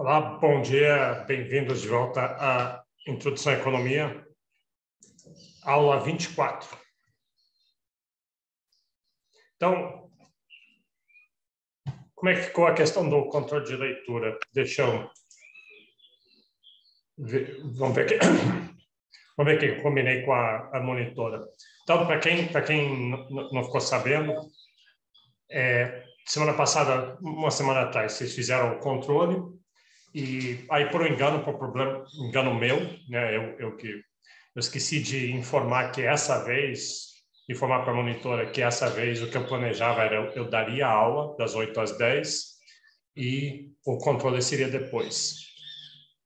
Olá, bom dia, bem-vindos de volta à Introdução à Economia, aula 24. Então, como é que ficou a questão do controle de leitura? Deixa eu ver, vamos ver o que eu combinei com a monitora. Então, para quem não ficou sabendo, semana passada, uma semana atrás, vocês fizeram o controle e aí, por um engano, por problema, engano meu, né, eu esqueci de informar que essa vez, informar para a monitora que essa vez o que eu planejava era eu daria a aula das 8 às 10 e o controle seria depois.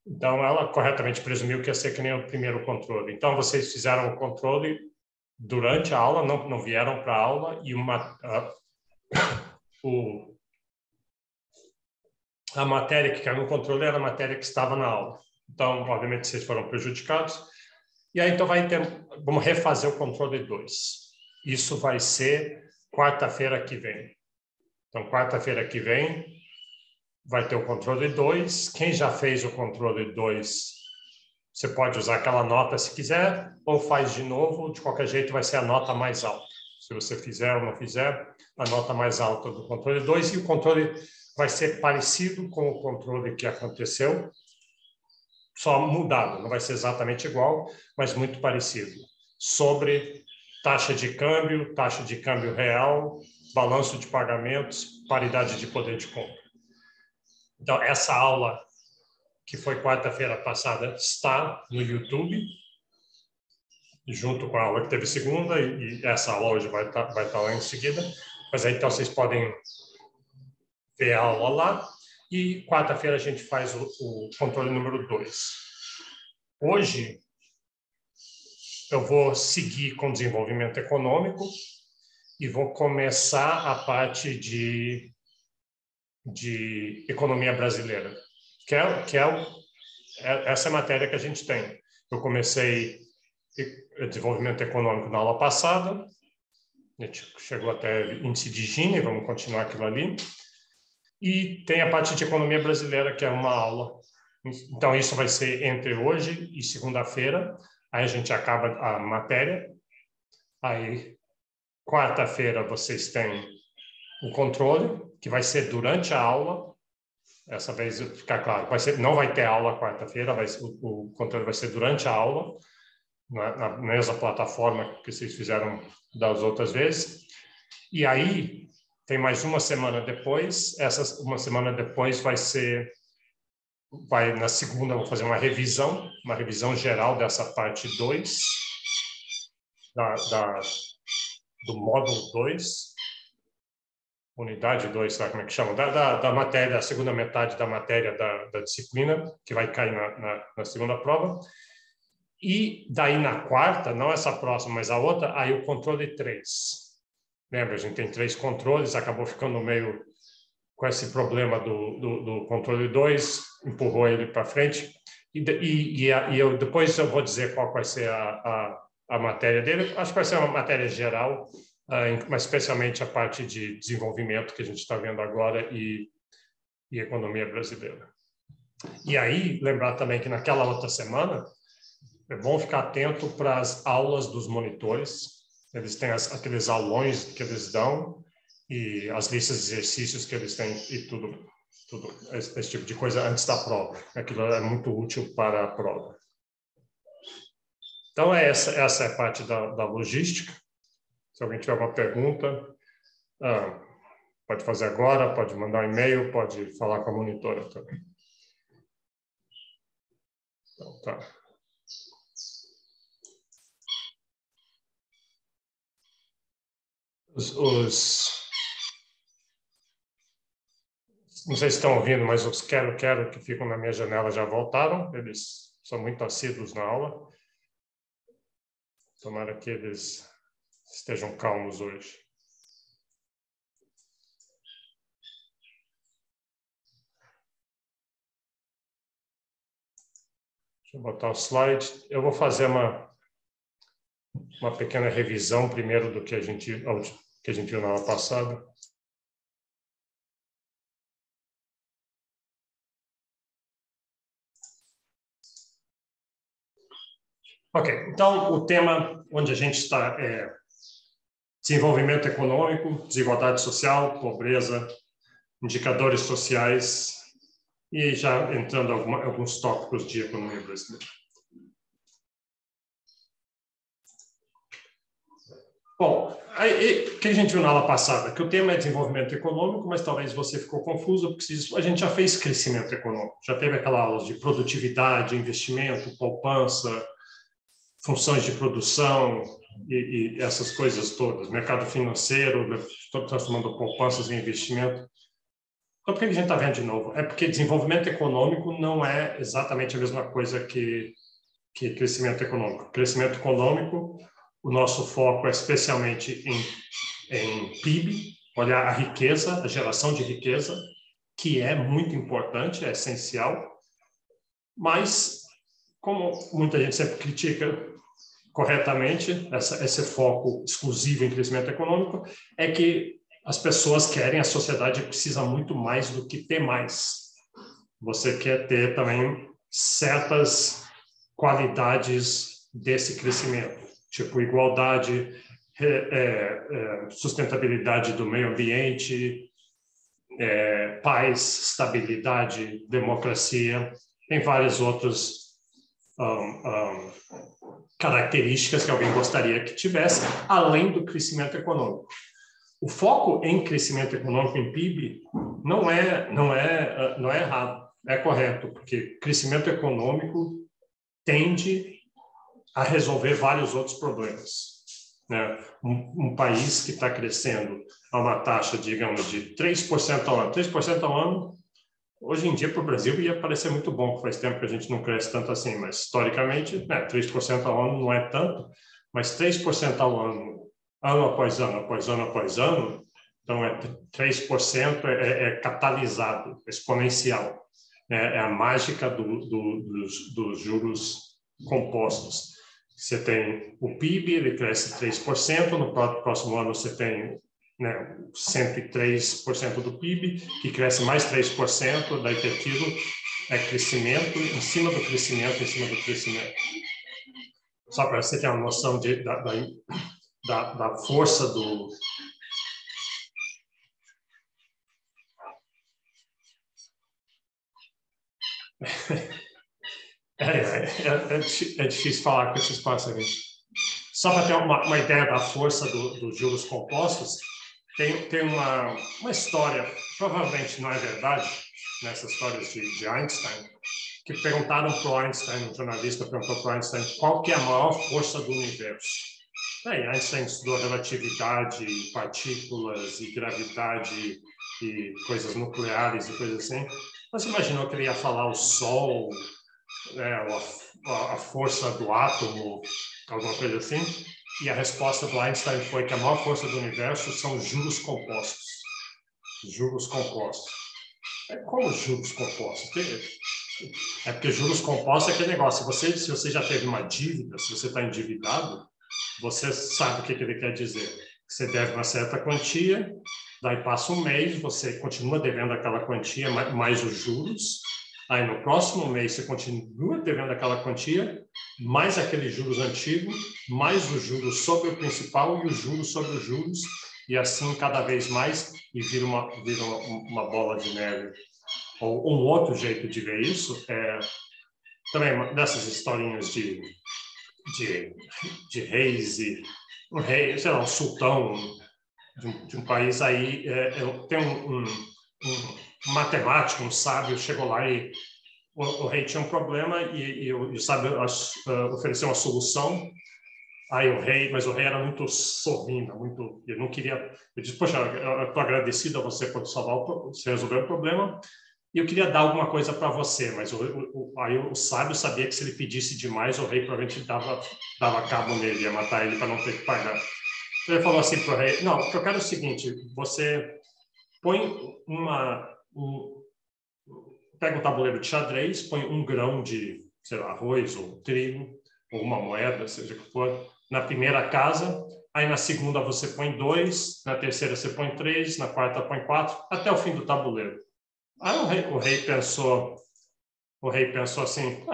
Então, ela corretamente presumiu que ia ser que nem o primeiro controle. Então, vocês fizeram o controle durante a aula, não vieram para a aula e a matéria que caiu no controle era a matéria que estava na aula. Então, obviamente, vocês foram prejudicados. E aí, então, vamos refazer o controle 2. Isso vai ser quarta-feira que vem. Então, quarta-feira que vem vai ter o controle 2. Quem já fez o controle 2, você pode usar aquela nota se quiser, ou faz de novo. De qualquer jeito, vai ser a nota mais alta. Se você fizer ou não fizer, a nota mais alta do controle 2. E o controle vai ser parecido com o controle que aconteceu, só mudado, não vai ser exatamente igual, mas muito parecido. Sobre taxa de câmbio real, balanço de pagamentos, paridade de poder de compra. Então, essa aula, que foi quarta-feira passada, está no YouTube, junto com a aula que teve segunda, e essa aula hoje vai estar lá em seguida. Mas aí, então, vocês podem ver a aula lá. E quarta-feira a gente faz o controle número 2. Hoje, eu vou seguir com desenvolvimento econômico e vou começar a parte de economia brasileira, essa é a matéria que a gente tem. Eu comecei desenvolvimento econômico na aula passada, a gente chegou até índice de Gini, vamos continuar aquilo ali, e tem a parte de economia brasileira, que é uma aula. Então, isso vai ser entre hoje e segunda-feira, aí a gente acaba a matéria, aí quarta-feira vocês têm o controle, que vai ser durante a aula. Essa vez, ficar claro, não vai ter aula quarta-feira, o controle vai ser durante a aula, na mesma plataforma que vocês fizeram das outras vezes. E aí, tem mais uma semana depois. Essa uma semana depois na segunda, eu vou fazer uma revisão geral dessa parte 2, do módulo 2, unidade 2, sabe como é que chama? Da matéria, a segunda metade da matéria da disciplina, que vai cair na segunda prova. E daí na quarta, não essa próxima, mas a outra, aí o controle 3. Lembra, a gente tem 3 controles, acabou ficando meio com esse problema do controle 2, empurrou ele para frente. Depois eu vou dizer qual vai ser a matéria dele. Acho que vai ser uma matéria geral, mas especialmente a parte de desenvolvimento que a gente está vendo agora e economia brasileira. E aí, lembrar também que naquela outra semana, é bom ficar atento para as aulas dos monitores. Eles têm aqueles aulões que eles dão e as listas de exercícios que eles têm e tudo esse tipo de coisa antes da prova. Aquilo é muito útil para a prova. Então, essa é a parte da logística. Se alguém tiver uma pergunta, pode fazer agora, pode mandar um e-mail, pode falar com a monitora também. Então, tá. Não sei se estão ouvindo, mas os quero que ficam na minha janela já voltaram. Eles são muito assíduos na aula. Tomara que eles estejam calmos hoje. Deixa eu botar o slide. Eu vou fazer uma pequena revisão primeiro do que a gente viu na aula passada. Ok, então o tema onde a gente está é desenvolvimento econômico, desigualdade social, pobreza, indicadores sociais e já entrando alguns tópicos de economia brasileira. Bom, o que a gente viu na aula passada? Que o tema é desenvolvimento econômico, mas talvez você ficou confuso, porque a gente já fez crescimento econômico, já teve aquela aula de produtividade, investimento, poupança, funções de produção e essas coisas todas, mercado financeiro, transformando poupanças em investimento. Então, por que a gente está vendo de novo? É porque desenvolvimento econômico não é exatamente a mesma coisa que crescimento econômico. Crescimento econômico, o nosso foco é especialmente em PIB, olhar a riqueza, a geração de riqueza, que é muito importante, é essencial, mas, como muita gente sempre critica corretamente, esse foco exclusivo em crescimento econômico, é que as pessoas querem, a sociedade precisa muito mais do que ter mais. Você quer ter também certas qualidades desse crescimento, tipo igualdade, sustentabilidade do meio ambiente, paz, estabilidade, democracia, tem várias outras características que alguém gostaria que tivesse, além do crescimento econômico. O foco em crescimento econômico, em PIB, não é errado, é correto, porque crescimento econômico tende a resolver vários outros problemas, né? Um país que está crescendo a uma taxa, digamos, de 3% ao ano. 3% ao ano, hoje em dia, para o Brasil, ia parecer muito bom, porque faz tempo que a gente não cresce tanto assim, mas, historicamente, 3% ao ano não é tanto, mas 3% ao ano, ano após ano, após ano, após ano, então 3% é catalisado, exponencial. É a mágica dos juros compostos. Você tem o PIB, ele cresce 3%, no próximo ano você tem 103% do PIB, que cresce mais 3%, daí que aquilo é crescimento em cima do crescimento, em cima do crescimento. Só para você ter uma noção da força do... É difícil falar com esses pássaros. Só para ter uma ideia da força dos juros compostos, tem uma história, provavelmente não é verdade, nessas histórias de Einstein, que perguntaram para o Einstein, um jornalista perguntou para o Einstein qual que é a maior força do universo. Aí Einstein estudou relatividade, partículas e gravidade e coisas nucleares e coisas assim. Você imaginou que ele ia falar o Sol, a força do átomo, alguma coisa assim? E a resposta do Einstein foi que a maior força do universo são juros compostos. Juros compostos. Como juros compostos? É porque juros compostos é aquele negócio. Se você já teve uma dívida, se você está endividado, você sabe o que ele quer dizer. Você deve uma certa quantia, daí passa um mês, você continua devendo aquela quantia, mais os juros. Aí no próximo mês você continua devendo aquela quantia, mais aqueles juros antigos, mais os juros sobre o principal e os juros sobre os juros, e assim cada vez mais, e vira uma bola de neve. Ou um outro jeito de ver isso é também dessas historinhas de reis e um rei, sei lá, um sultão de um país aí, tem um matemático, um sábio, chegou lá e o rei tinha um problema e o sábio ofereceu uma solução. Aí mas o rei era muito sorrindo, ele não queria. Eu disse, poxa, eu estou agradecido a você por você resolver o problema. E eu queria dar alguma coisa para você, mas aí o sábio sabia que se ele pedisse demais, o rei provavelmente dava cabo nele, ia matar ele para não ter que pagar. Então ele falou assim para o rei: não, o que eu quero é o seguinte, você põe pega um tabuleiro de xadrez, põe um grão de, sei lá, arroz ou trigo, ou uma moeda, seja o que for, na primeira casa, aí na segunda você põe 2, na terceira você põe 3, na quarta põe 4, até o fim do tabuleiro. Aí o rei pensou assim,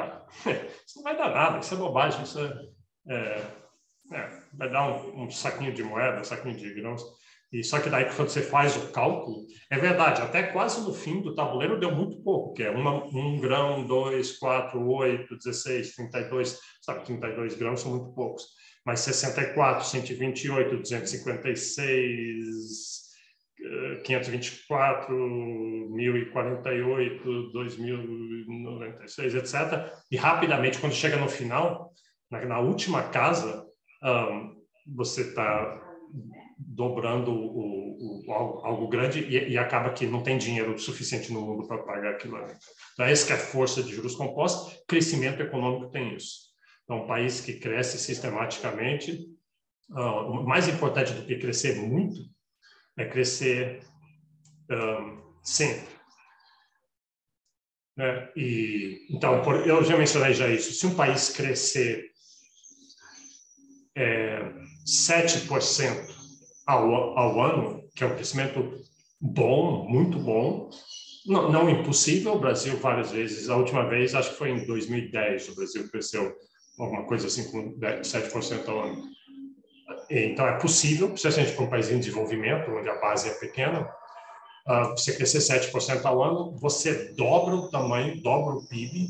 isso não vai dar nada, isso é bobagem, vai dar um saquinho de moeda, um saquinho de grãos. E só que daí, quando você faz o cálculo, é verdade, até quase no fim do tabuleiro deu muito pouco, que é 1 grão, 2, 4, 8, 16, 32, sabe, 32 grãos são muito poucos. Mas 64, 128, 256, 524, 1048, 2096, etc. E rapidamente, quando chega no final, na última casa, você está dobrando algo grande e acaba que não tem dinheiro suficiente no mundo para pagar aquilo ali. Então, essa que é a força de juros compostos. Crescimento econômico tem isso. Então, um país que cresce sistematicamente, o mais importante do que crescer muito é crescer sempre. Então, eu já mencionei já isso. Se um país crescer 7% ao ano, que é um crescimento bom, muito bom, não impossível. O Brasil, várias vezes, a última vez, acho que foi em 2010, o Brasil cresceu alguma coisa assim, com 7% ao ano. Então, é possível, especialmente para um país em desenvolvimento, onde a base é pequena, você crescer 7% ao ano, você dobra o tamanho, dobra o PIB,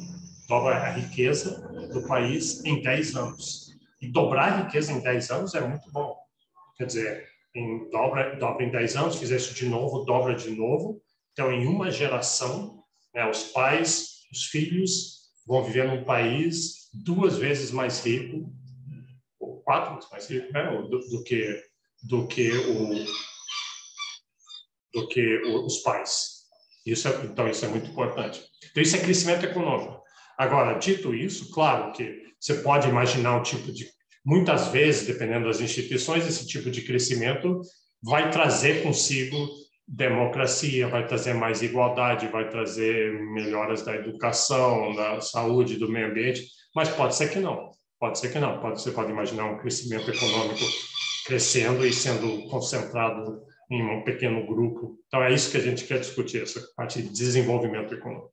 dobra a riqueza do país em 10 anos. E dobrar a riqueza em 10 anos é muito bom. Quer dizer, dobra em 10 anos, fizer isso de novo, dobra de novo. Então, em uma geração, os pais, os filhos vão viver num país 2 vezes mais rico, ou 4 vezes mais rico, do que os pais. Então, isso é muito importante. Então, isso é crescimento econômico. Agora, dito isso, claro que você pode imaginar um tipo de... Muitas vezes, dependendo das instituições, esse tipo de crescimento vai trazer consigo democracia, vai trazer mais igualdade, vai trazer melhoras da educação, da saúde, do meio ambiente, mas pode ser que não. Pode ser que não. Você pode imaginar um crescimento econômico crescendo e sendo concentrado em um pequeno grupo. Então, é isso que a gente quer discutir, essa parte de desenvolvimento econômico.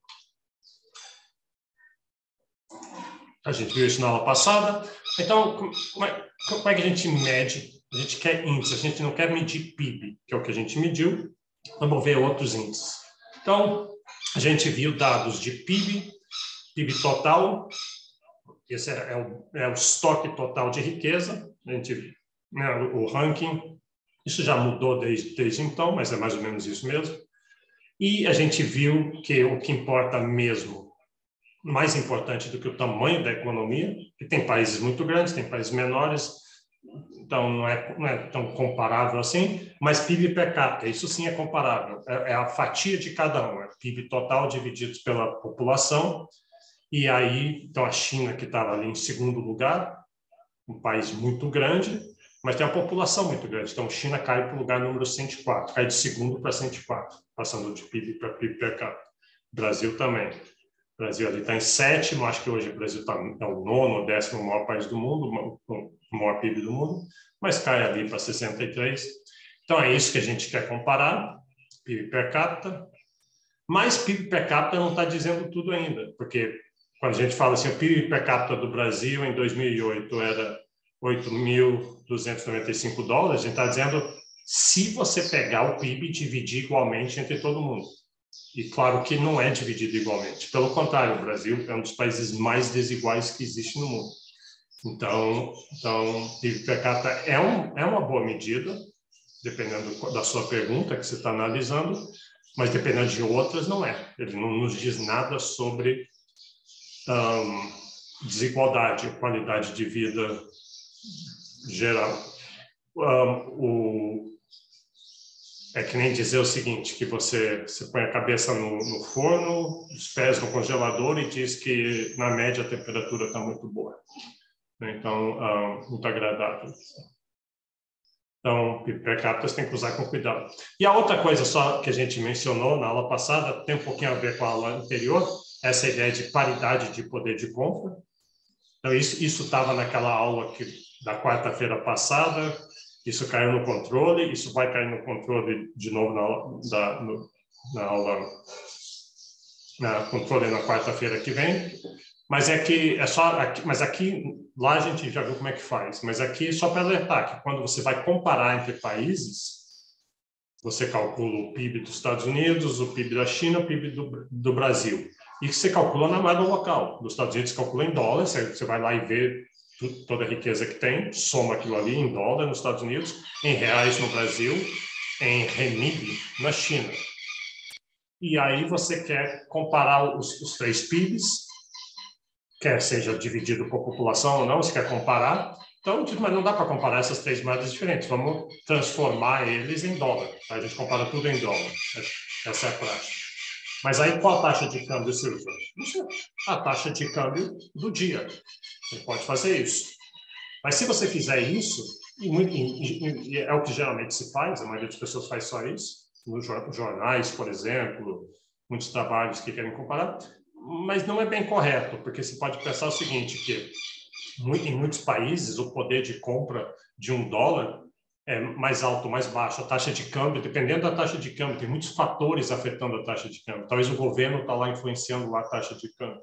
A gente viu isso na aula passada. Então, como é que a gente mede? A gente quer índice, a gente não quer medir PIB, que é o que a gente mediu. Vamos ver outros índices. Então, a gente viu dados de PIB, PIB total. Esse é o estoque total de riqueza. A gente viu, o ranking. Isso já mudou desde então, mas é mais ou menos isso mesmo. E a gente viu que o que importa mesmo, mais importante do que o tamanho da economia, que tem países muito grandes, tem países menores, então não é tão comparável assim, mas PIB per capita, isso sim é comparável, é a fatia de cada um, é PIB total dividido pela população, e aí, então a China que estava ali em segundo lugar, um país muito grande, mas tem uma população muito grande. Então, China cai para o lugar número 104, cai de segundo para 104, passando de PIB para PIB per capita. Brasil também. O Brasil ali está em sétimo, acho que hoje o Brasil é o nono, 10º maior país do mundo, o maior PIB do mundo, mas cai ali para 63. Então, é isso que a gente quer comparar, PIB per capita. Mas PIB per capita não está dizendo tudo ainda, porque quando a gente fala assim, o PIB per capita do Brasil em 2008 era 8.295 dólares, a gente está dizendo se você pegar o PIB e dividir igualmente entre todo mundo. E claro que não é dividido igualmente. Pelo contrário, o Brasil é um dos países mais desiguais que existe no mundo. Então PIB per capita é uma boa medida, dependendo da sua pergunta que você está analisando, mas dependendo de outras, não é. Ele não nos diz nada sobre desigualdade, qualidade de vida geral. É que nem dizer o seguinte, que você põe a cabeça no forno, os pés no congelador e diz que, na média, a temperatura está muito boa. Então, muito agradável. Então, PIB per capita você tem que usar com cuidado. E a outra coisa só que a gente mencionou na aula passada, tem um pouquinho a ver com a aula anterior, essa ideia de paridade de poder de compra. Então, isso estava naquela aula da quarta-feira passada, isso caiu no controle, isso vai cair no controle de novo na aula, controle na quarta-feira que vem. Mas é que é só aqui, mas aqui lá a gente já viu como é que faz. Mas aqui só para alertar que quando você vai comparar entre países, você calcula o PIB dos Estados Unidos, o PIB da China, o PIB do Brasil. E você calcula na moeda local. Dos Estados Unidos, você calcula em dólar, você vai lá e vê toda a riqueza que tem, soma aquilo ali em dólar nos Estados Unidos, em reais no Brasil, em renminbi na China. E aí você quer comparar os três PIBs, quer seja dividido por população ou não, você quer comparar. Então, mas não dá para comparar essas três moedas diferentes. Vamos transformar eles em dólar. A gente compara tudo em dólar. Essa é a prática. Mas aí, qual a taxa de câmbio você usa? A taxa de câmbio do dia. Você pode fazer isso. Mas se você fizer isso, e é o que geralmente se faz, a maioria das pessoas faz só isso, nos jornais, por exemplo, muitos trabalhos que querem comparar, mas não é bem correto, porque você pode pensar o seguinte, que em muitos países o poder de compra de $1 é mais alto ou mais baixo. A taxa de câmbio, dependendo da taxa de câmbio, tem muitos fatores afetando a taxa de câmbio. Talvez o governo está lá influenciando lá a taxa de câmbio.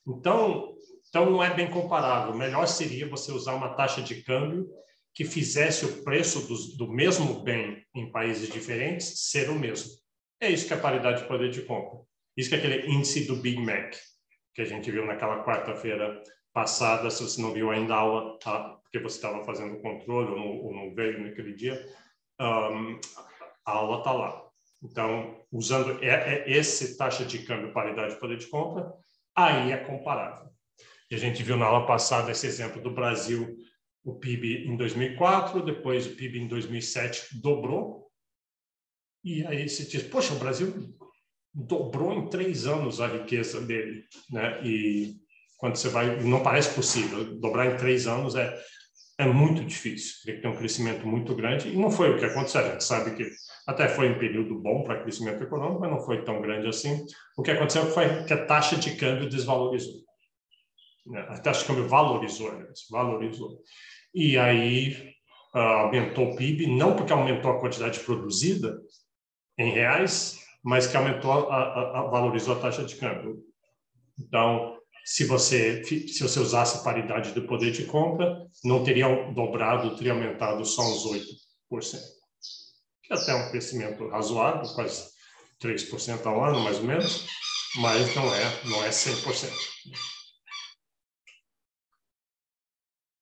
Então não é bem comparável. Melhor seria você usar uma taxa de câmbio que fizesse o preço do mesmo bem em países diferentes ser o mesmo. É isso que é a paridade de poder de compra. Isso que é aquele índice do Big Mac, que a gente viu naquela quarta-feira passada. Se você não viu ainda a aula, tá? Porque você estava fazendo o controle ou não veio naquele dia, a aula está lá. Então, usando esse taxa de câmbio, paridade de poder de compra, aí é comparável. E a gente viu na aula passada esse exemplo do Brasil, o PIB em 2004, depois o PIB em 2007 dobrou. E aí se diz, poxa, o Brasil dobrou em 3 anos a riqueza dele, né? E quando você vai, não parece possível, dobrar em 3 anos é muito difícil, tem que ter um crescimento muito grande, e não foi o que aconteceu. A gente sabe que até foi um período bom para crescimento econômico, mas não foi tão grande assim. O que aconteceu foi que a taxa de câmbio desvalorizou. A taxa de câmbio valorizou. E aí aumentou o PIB, não porque aumentou a quantidade produzida em reais, mas que valorizou a taxa de câmbio. Então, se você usasse a paridade do poder de compra, não teria dobrado, teria aumentado só uns 8%. Que até um crescimento razoável, quase 3% ao ano, mais ou menos, mas não é 100%.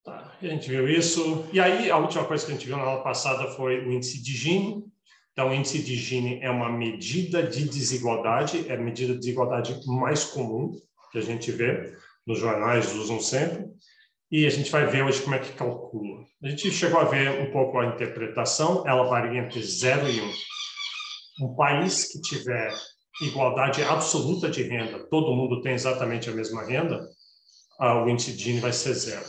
Tá, a gente viu isso. E aí, a última coisa que a gente viu na aula passada foi o índice de Gini. Então, o índice de Gini é uma medida de desigualdade, é a medida de desigualdade mais comum que a gente vê, nos jornais usam sempre, e a gente vai ver hoje como é que calcula. A gente chegou a ver um pouco a interpretação, ela varia entre 0 e 1. Um país que tiver igualdade absoluta de renda, todo mundo tem exatamente a mesma renda, o índice de Gini vai ser 0.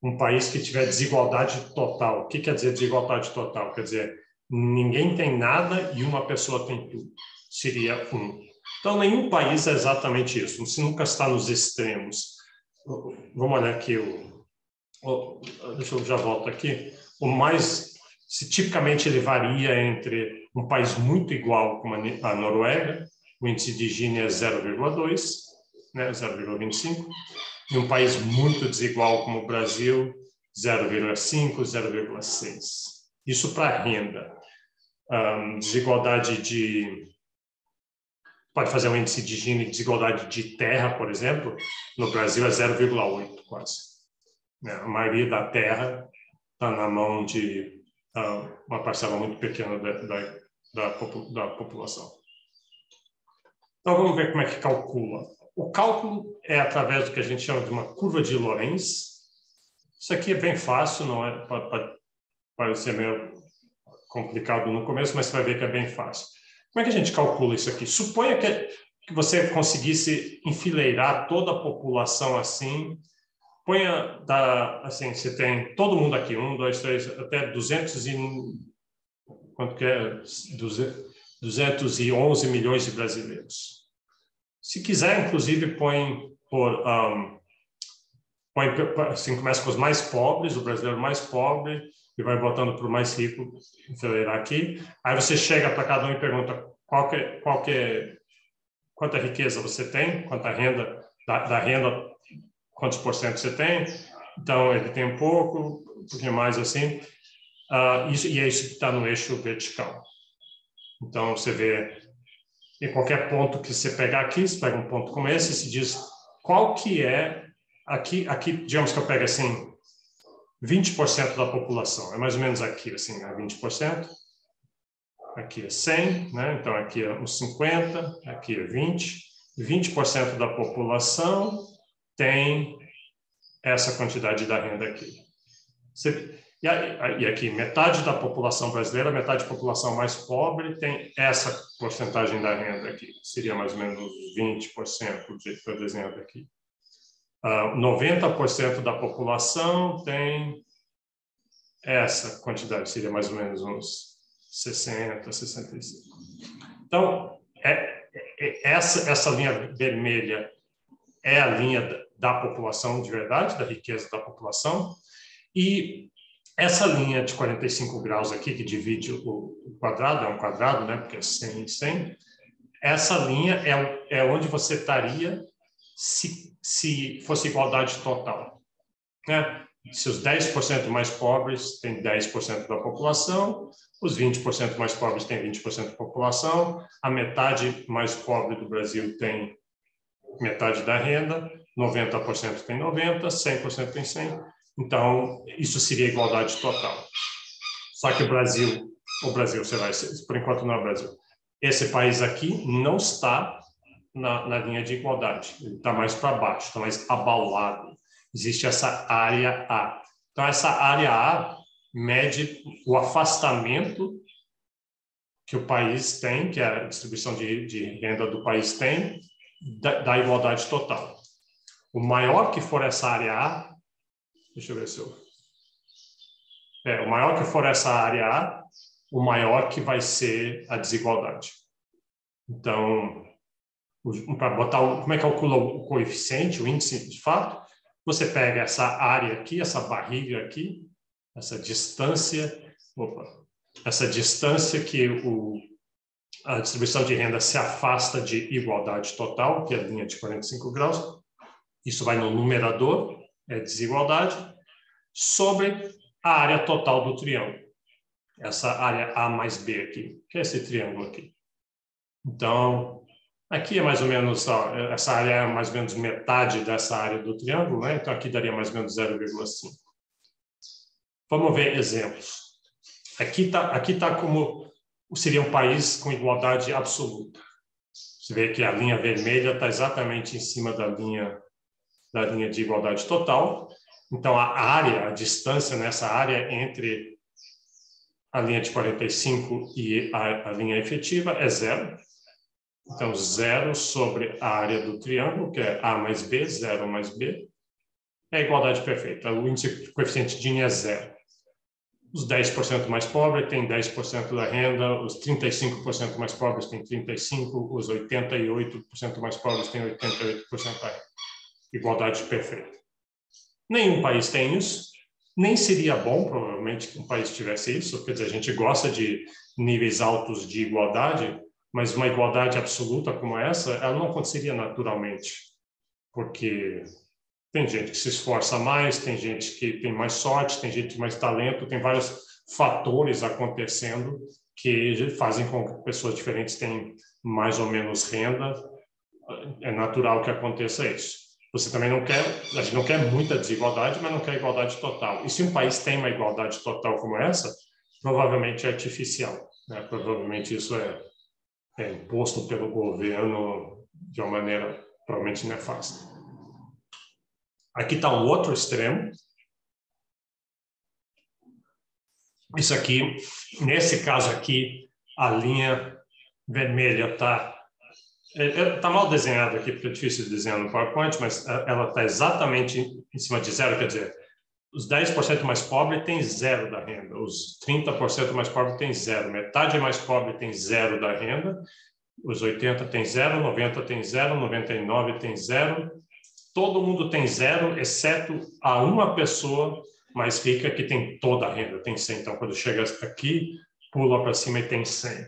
Um país que tiver desigualdade total, o que quer dizer desigualdade total? Quer dizer, ninguém tem nada e uma pessoa tem tudo. Seria 1. Então, nenhum país é exatamente isso. Você nunca está nos extremos. Vamos olhar aqui. Deixa eu já volto aqui. Tipicamente, ele varia entre um país muito igual, como a Noruega, o índice de Gini é 0,2, né, 0,25, e um país muito desigual, como o Brasil, 0,5, 0,6. Isso para renda. Desigualdade de... Pode fazer um índice de Gini de desigualdade de terra, por exemplo. No Brasil é 0,8, quase. A maioria da terra está na mão de uma parcela muito pequena da população. Então, vamos ver como é que calcula. O cálculo é através do que a gente chama de uma curva de Lorenz. Isso aqui é bem fácil, não é? Pode parecer meio complicado no começo, mas você vai ver que é bem fácil. Como é que a gente calcula isso aqui? Suponha que você conseguisse enfileirar toda a população assim. Ponha, assim, você tem todo mundo aqui, 1, 2, 3, até 200 e... Quanto que é? 211 milhões de brasileiros. Se quiser, inclusive, assim, começa com os mais pobres, o brasileiro mais pobre, e vai botando para o mais rico, enfileirar aqui. Aí você chega para cada um e pergunta quanta riqueza você tem, quanta renda da renda, quantos por cento você tem. Então, ele tem um pouquinho mais assim. E é isso que está no eixo vertical. Então, você vê, em qualquer ponto que você pegar aqui, você pega um ponto como esse, se diz qual que é, aqui, digamos que eu pego assim, 20% da população, é mais ou menos aqui, assim, 20%. Aqui é 100, né? Então aqui é uns 50, aqui é 20. 20% da população tem essa quantidade da renda aqui. E aqui, metade da população brasileira, metade da população mais pobre tem essa porcentagem da renda aqui. Seria mais ou menos uns 20%, do jeito que eu desenhado aqui. 90% da população tem essa quantidade, seria mais ou menos uns 60, 65. Então, essa linha vermelha é a linha da população de verdade, da riqueza da população, e essa linha de 45 graus aqui, que divide o quadrado, é um quadrado, né, porque é 100 e 100, essa linha é onde você estaria se fosse igualdade total, né? Se os 10% mais pobres têm 10% da população, os 20% mais pobres têm 20% da população, a metade mais pobre do Brasil tem metade da renda, 90% tem 90%, 100% tem 100%. Então, isso seria igualdade total. Só que o Brasil, por enquanto não é o Brasil. Esse país aqui não está na linha de igualdade, ele está mais para baixo, está mais abaulado. Existe essa área A. Então, essa área A mede o afastamento que o país tem, que a distribuição de renda do país tem, da igualdade total. O maior que for essa área A, deixa eu ver se eu... o maior que for essa área A, o maior que vai ser a desigualdade. Então, para botar como é que calcula o coeficiente, o índice de fato, você pega essa área aqui, essa barriga aqui, essa distância que a distribuição de renda se afasta de igualdade total, que é a linha de 45 graus, isso vai no numerador, é desigualdade, sobre a área total do triângulo. Essa área A mais B aqui, que é esse triângulo aqui. Então, aqui é mais ou menos, essa área é mais ou menos metade dessa área do triângulo, né? Então aqui daria mais ou menos 0,5. Vamos ver exemplos. Aqui tá como seria um país com igualdade absoluta. Você vê que a linha vermelha está exatamente em cima da linha de igualdade total. Então a distância nessa área entre a linha de 45 e a linha efetiva é 0. Então, 0 sobre a área do triângulo, que é A mais B, 0 mais B, é a igualdade perfeita. O índice de coeficiente de Gini é 0. Os 10% mais pobres têm 10% da renda, os 35% mais pobres têm 35%, os 88% mais pobres têm 88% da renda. Igualdade perfeita. Nenhum país tem isso. Nem seria bom, provavelmente, que um país tivesse isso. Quer dizer, a gente gosta de níveis altos de igualdade, mas uma igualdade absoluta como essa, ela não aconteceria naturalmente, porque tem gente que se esforça mais, tem gente que tem mais sorte, tem gente com mais talento, tem vários fatores acontecendo que fazem com que pessoas diferentes tenham mais ou menos renda. É natural que aconteça isso. Você também a gente não quer muita desigualdade, mas não quer igualdade total. E se um país tem uma igualdade total como essa, provavelmente é artificial, né? Provavelmente isso é imposto pelo governo de uma maneira provavelmente nefasta. Aqui está o outro extremo. Isso aqui, nesse caso aqui, a linha vermelha está mal desenhada aqui, porque é difícil de desenhar no PowerPoint, mas ela está exatamente em cima de 0, quer dizer, os 10% mais pobres têm 0 da renda, os 30% mais pobres têm 0, metade mais pobre tem 0 da renda, os 80 tem 0, 90 tem 0, 99 tem 0, todo mundo tem 0, exceto a uma pessoa mais rica que tem toda a renda, tem 100. Então, quando chega aqui, pula para cima e tem 100.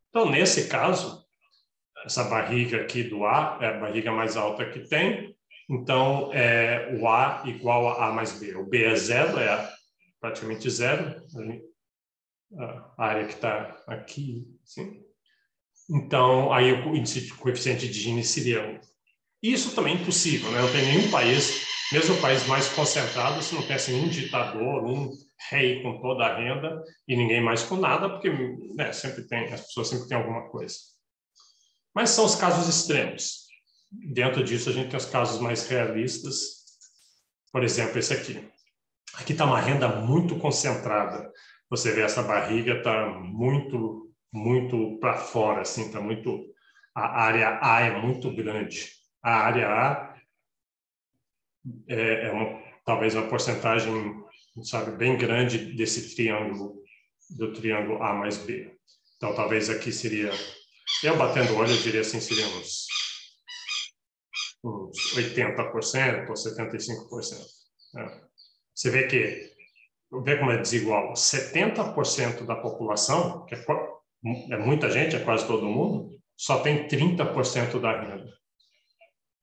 Então, nesse caso, essa barriga aqui do A é a barriga mais alta que tem, Então, o A igual a A mais B. O B é zero, praticamente zero. A área que está aqui, assim. Então, aí o índice de coeficiente de Gini seria 1. Isso também é impossível, né? Não tem nenhum país, mesmo o país mais concentrado, se não tem assim, um ditador, um rei com toda a renda e ninguém mais com nada, porque, né, as pessoas sempre têm alguma coisa. Mas são os casos extremos. Dentro disso, a gente tem os casos mais realistas. Por exemplo, esse aqui. Aqui está uma renda muito concentrada. Você vê essa barriga está muito, muito para fora, assim, está muito. A área A é muito grande. A área A talvez uma porcentagem, sabe, bem grande desse triângulo, do triângulo A mais B. Então, talvez aqui seria, eu batendo o olho, eu diria assim, seria uns 80% ou 75%. Né? Você vê como é desigual. 70% da população, que é muita gente, é quase todo mundo, só tem 30% da renda.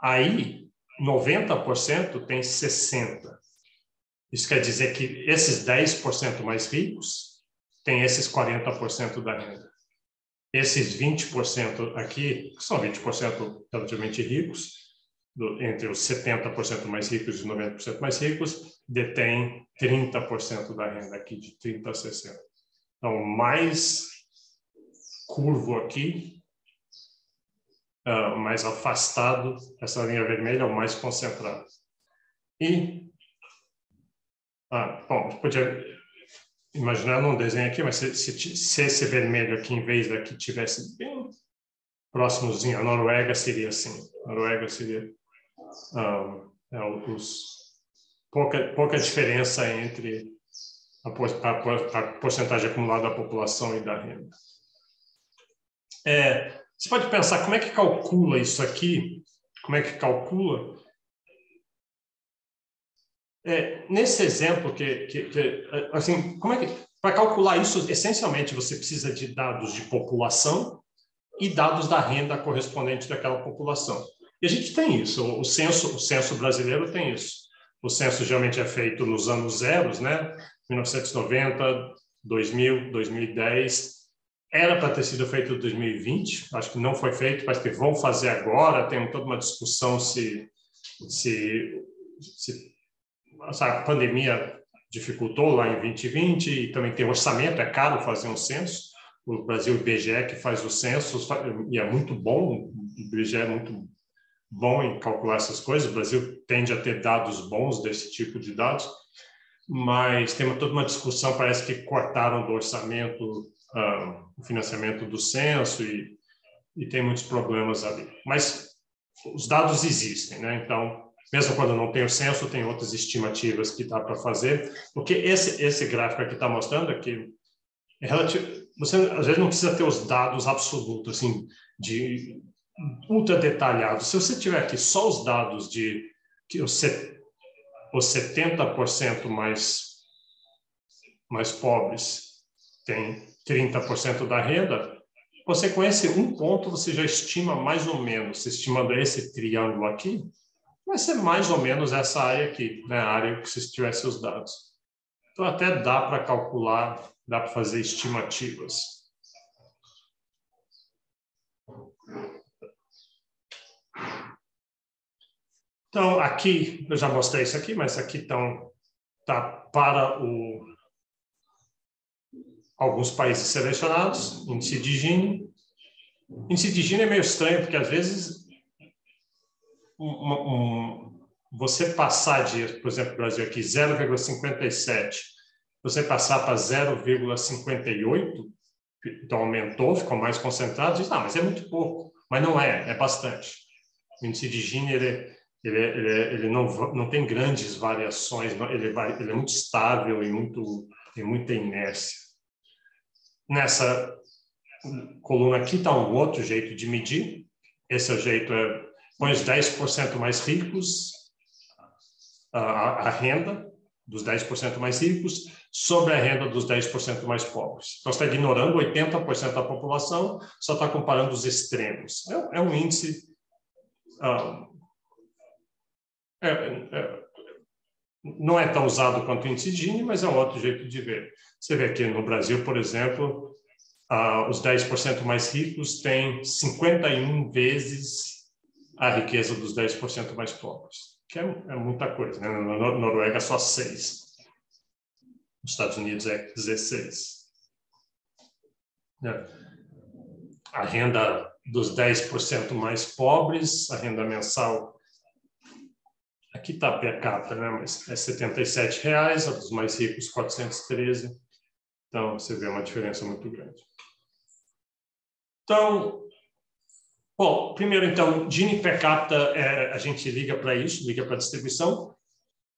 Aí, 90% tem 60%. Isso quer dizer que esses 10% mais ricos têm esses 40% da renda. Esses 20% aqui, que são 20% relativamente ricos, entre os 70% mais ricos e os 90% mais ricos, detêm 30% da renda aqui, de 30% a 60%. Então, mais curvo aqui, mais afastado, essa linha vermelha é o mais concentrado. E, bom, podia imaginar num desenho aqui, mas se esse vermelho aqui, em vez daqui, tivesse bem próximozinho, a Noruega seria assim. A Noruega seria pouca diferença entre a porcentagem acumulada da população e da renda. Você pode pensar como é que calcula isso aqui? Como é que calcula? Nesse exemplo, assim, como é que para calcular isso, essencialmente você precisa de dados de população e dados da renda correspondente daquela população. E a gente tem isso. O censo brasileiro tem isso. O censo geralmente é feito nos anos zeros, né? 1990, 2000, 2010. Era para ter sido feito em 2020. Acho que não foi feito, mas que vão fazer agora. Tem toda uma discussão se a pandemia dificultou lá em 2020 e também tem orçamento, é caro fazer um censo. O Brasil, o IBGE, que faz o censo, e é muito bom, o IBGE é muito bom em calcular essas coisas, o Brasil tende a ter dados bons desse tipo de dados, mas tem toda uma discussão, parece que cortaram do orçamento o financiamento do censo e tem muitos problemas ali. Mas os dados existem, né? Então, mesmo quando não tem o censo, tem outras estimativas que dá para fazer, porque esse gráfico aqui está mostrando que é relativo. Você às vezes não precisa ter os dados absolutos, assim, de ultra detalhados. Se você tiver aqui só os dados de que os 70% mais pobres têm 30% da renda, você com esse um ponto você já estima mais ou menos, estimando esse triângulo aqui, vai ser mais ou menos essa área aqui, né? A área que se tivesse os dados. Então até dá para calcular, dá para fazer estimativas. Então, aqui, eu já mostrei isso aqui, mas aqui tá para alguns países selecionados, índice de Gini. Índice de Gini é meio estranho, porque às vezes você passar de, por exemplo, o Brasil aqui, 0,57, você passar para 0,58, então aumentou, ficou mais concentrado, diz, mas é muito pouco. Mas não é bastante. O índice de Gini, ele não tem grandes variações, ele é muito estável e tem muita inércia. Nessa coluna aqui está um outro jeito de medir. Esse é o jeito, põe os 10% mais ricos, a renda dos 10% mais ricos, sobre a renda dos 10% mais pobres. Então, você está ignorando 80% da população, só está comparando os extremos. É um índice não é tão usado quanto o índice Gini, mas é um outro jeito de ver. Você vê aqui no Brasil, por exemplo, os 10% mais ricos têm 51 vezes a riqueza dos 10% mais pobres, que é muita coisa, né? Na Noruega, só 6. Nos Estados Unidos é 16. A renda dos 10% mais pobres, a renda mensal, aqui está per capita, né? Mas é R$ 77, a dos mais ricos, 413. Então, você vê uma diferença muito grande. Então, bom, primeiro, então, Gini per capita, a gente liga para isso, liga para a distribuição.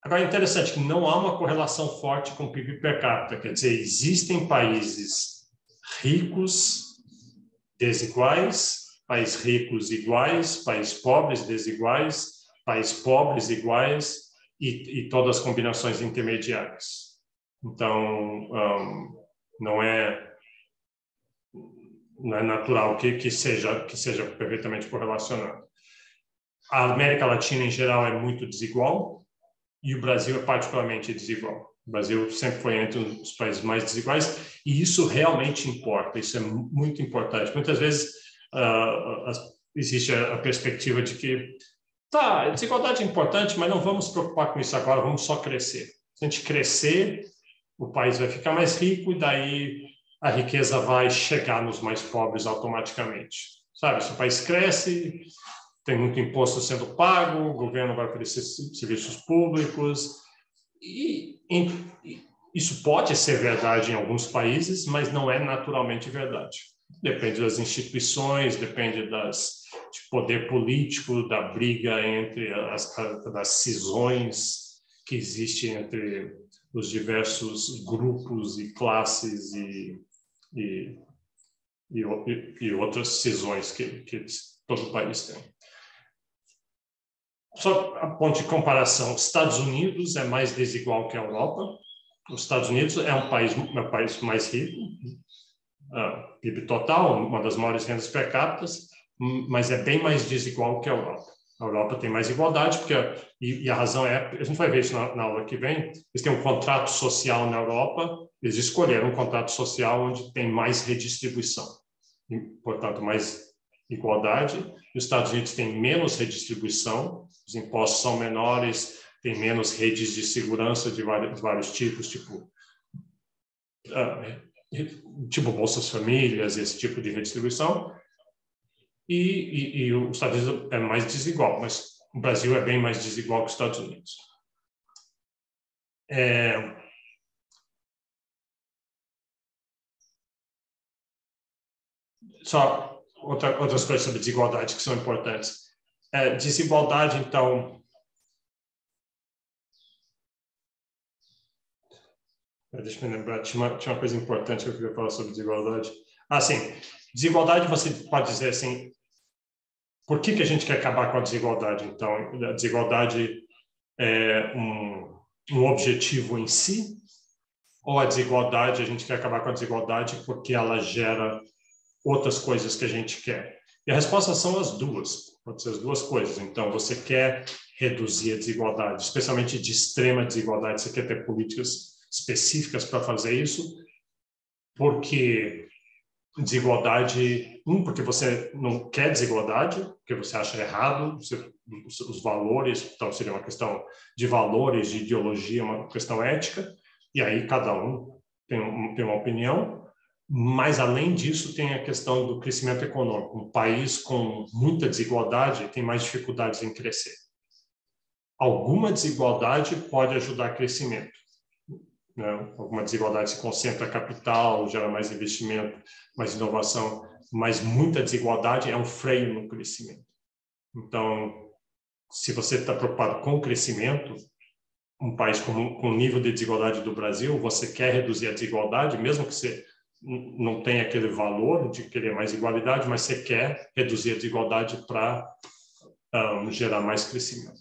Agora, é interessante que não há uma correlação forte com o PIB per capita, quer dizer, existem países ricos desiguais, países ricos iguais, países pobres desiguais, países pobres iguais e todas as combinações intermediárias. Então, não é natural que seja perfeitamente correlacionado. A América Latina, em geral, é muito desigual e o Brasil é particularmente desigual. O Brasil sempre foi entre os países mais desiguais e isso realmente importa, isso é muito importante. Muitas vezes existe a perspectiva de que a desigualdade é importante, mas não vamos nos preocupar com isso agora, vamos só crescer. Se a gente crescer, o país vai ficar mais rico e daí a riqueza vai chegar nos mais pobres automaticamente. Sabe, se o país cresce, tem muito imposto sendo pago, o governo vai oferecer serviços públicos, e isso pode ser verdade em alguns países, mas não é naturalmente verdade. Depende das instituições, depende de poder político, da briga entre das cisões que existem entre os diversos grupos e classes e outras cisões que todo o país tem. Só a ponto de comparação, os Estados Unidos é mais desigual que a Europa. Os Estados Unidos é um país mais rico, PIB total, uma das maiores rendas per capita, mas é bem mais desigual que a Europa. A Europa tem mais igualdade, e a razão é, a gente vai ver isso na aula que vem, eles têm um contrato social na Europa, eles escolheram um contrato social onde tem mais redistribuição, e, portanto, mais igualdade. Os Estados Unidos têm menos redistribuição, os impostos são menores, tem menos redes de segurança de vários tipos, tipo Bolsas Famílias, esse tipo de redistribuição, e os Estados Unidos é mais desigual, mas o Brasil é bem mais desigual que os Estados Unidos. Só outras coisas sobre desigualdade que são importantes. Desigualdade, então... Deixa eu me lembrar, tinha uma coisa importante que eu queria falar sobre desigualdade. Sim, desigualdade você pode dizer assim, por que a gente quer acabar com a desigualdade? Então, a desigualdade é um objetivo em si, ou a desigualdade, a gente quer acabar com a desigualdade porque ela gera outras coisas que a gente quer? E a resposta são as duas, pode ser as duas coisas. Então, você quer reduzir a desigualdade, especialmente de extrema desigualdade, você quer ter políticas específicas para fazer isso, porque desigualdade, porque você não quer desigualdade, porque você acha errado, os valores, então seria uma questão de valores, de ideologia, uma questão ética, e aí cada um tem uma opinião, mas além disso tem a questão do crescimento econômico. Um país com muita desigualdade tem mais dificuldades em crescer. Alguma desigualdade pode ajudar o crescimento. Né? Alguma desigualdade se concentra capital, gera mais investimento, mais inovação, mas muita desigualdade é um freio no crescimento. Então, se você está preocupado com o crescimento, um país com o nível de desigualdade do Brasil, você quer reduzir a desigualdade, mesmo que você não tenha aquele valor de querer mais igualdade, mas você quer reduzir a desigualdade para gerar mais crescimento.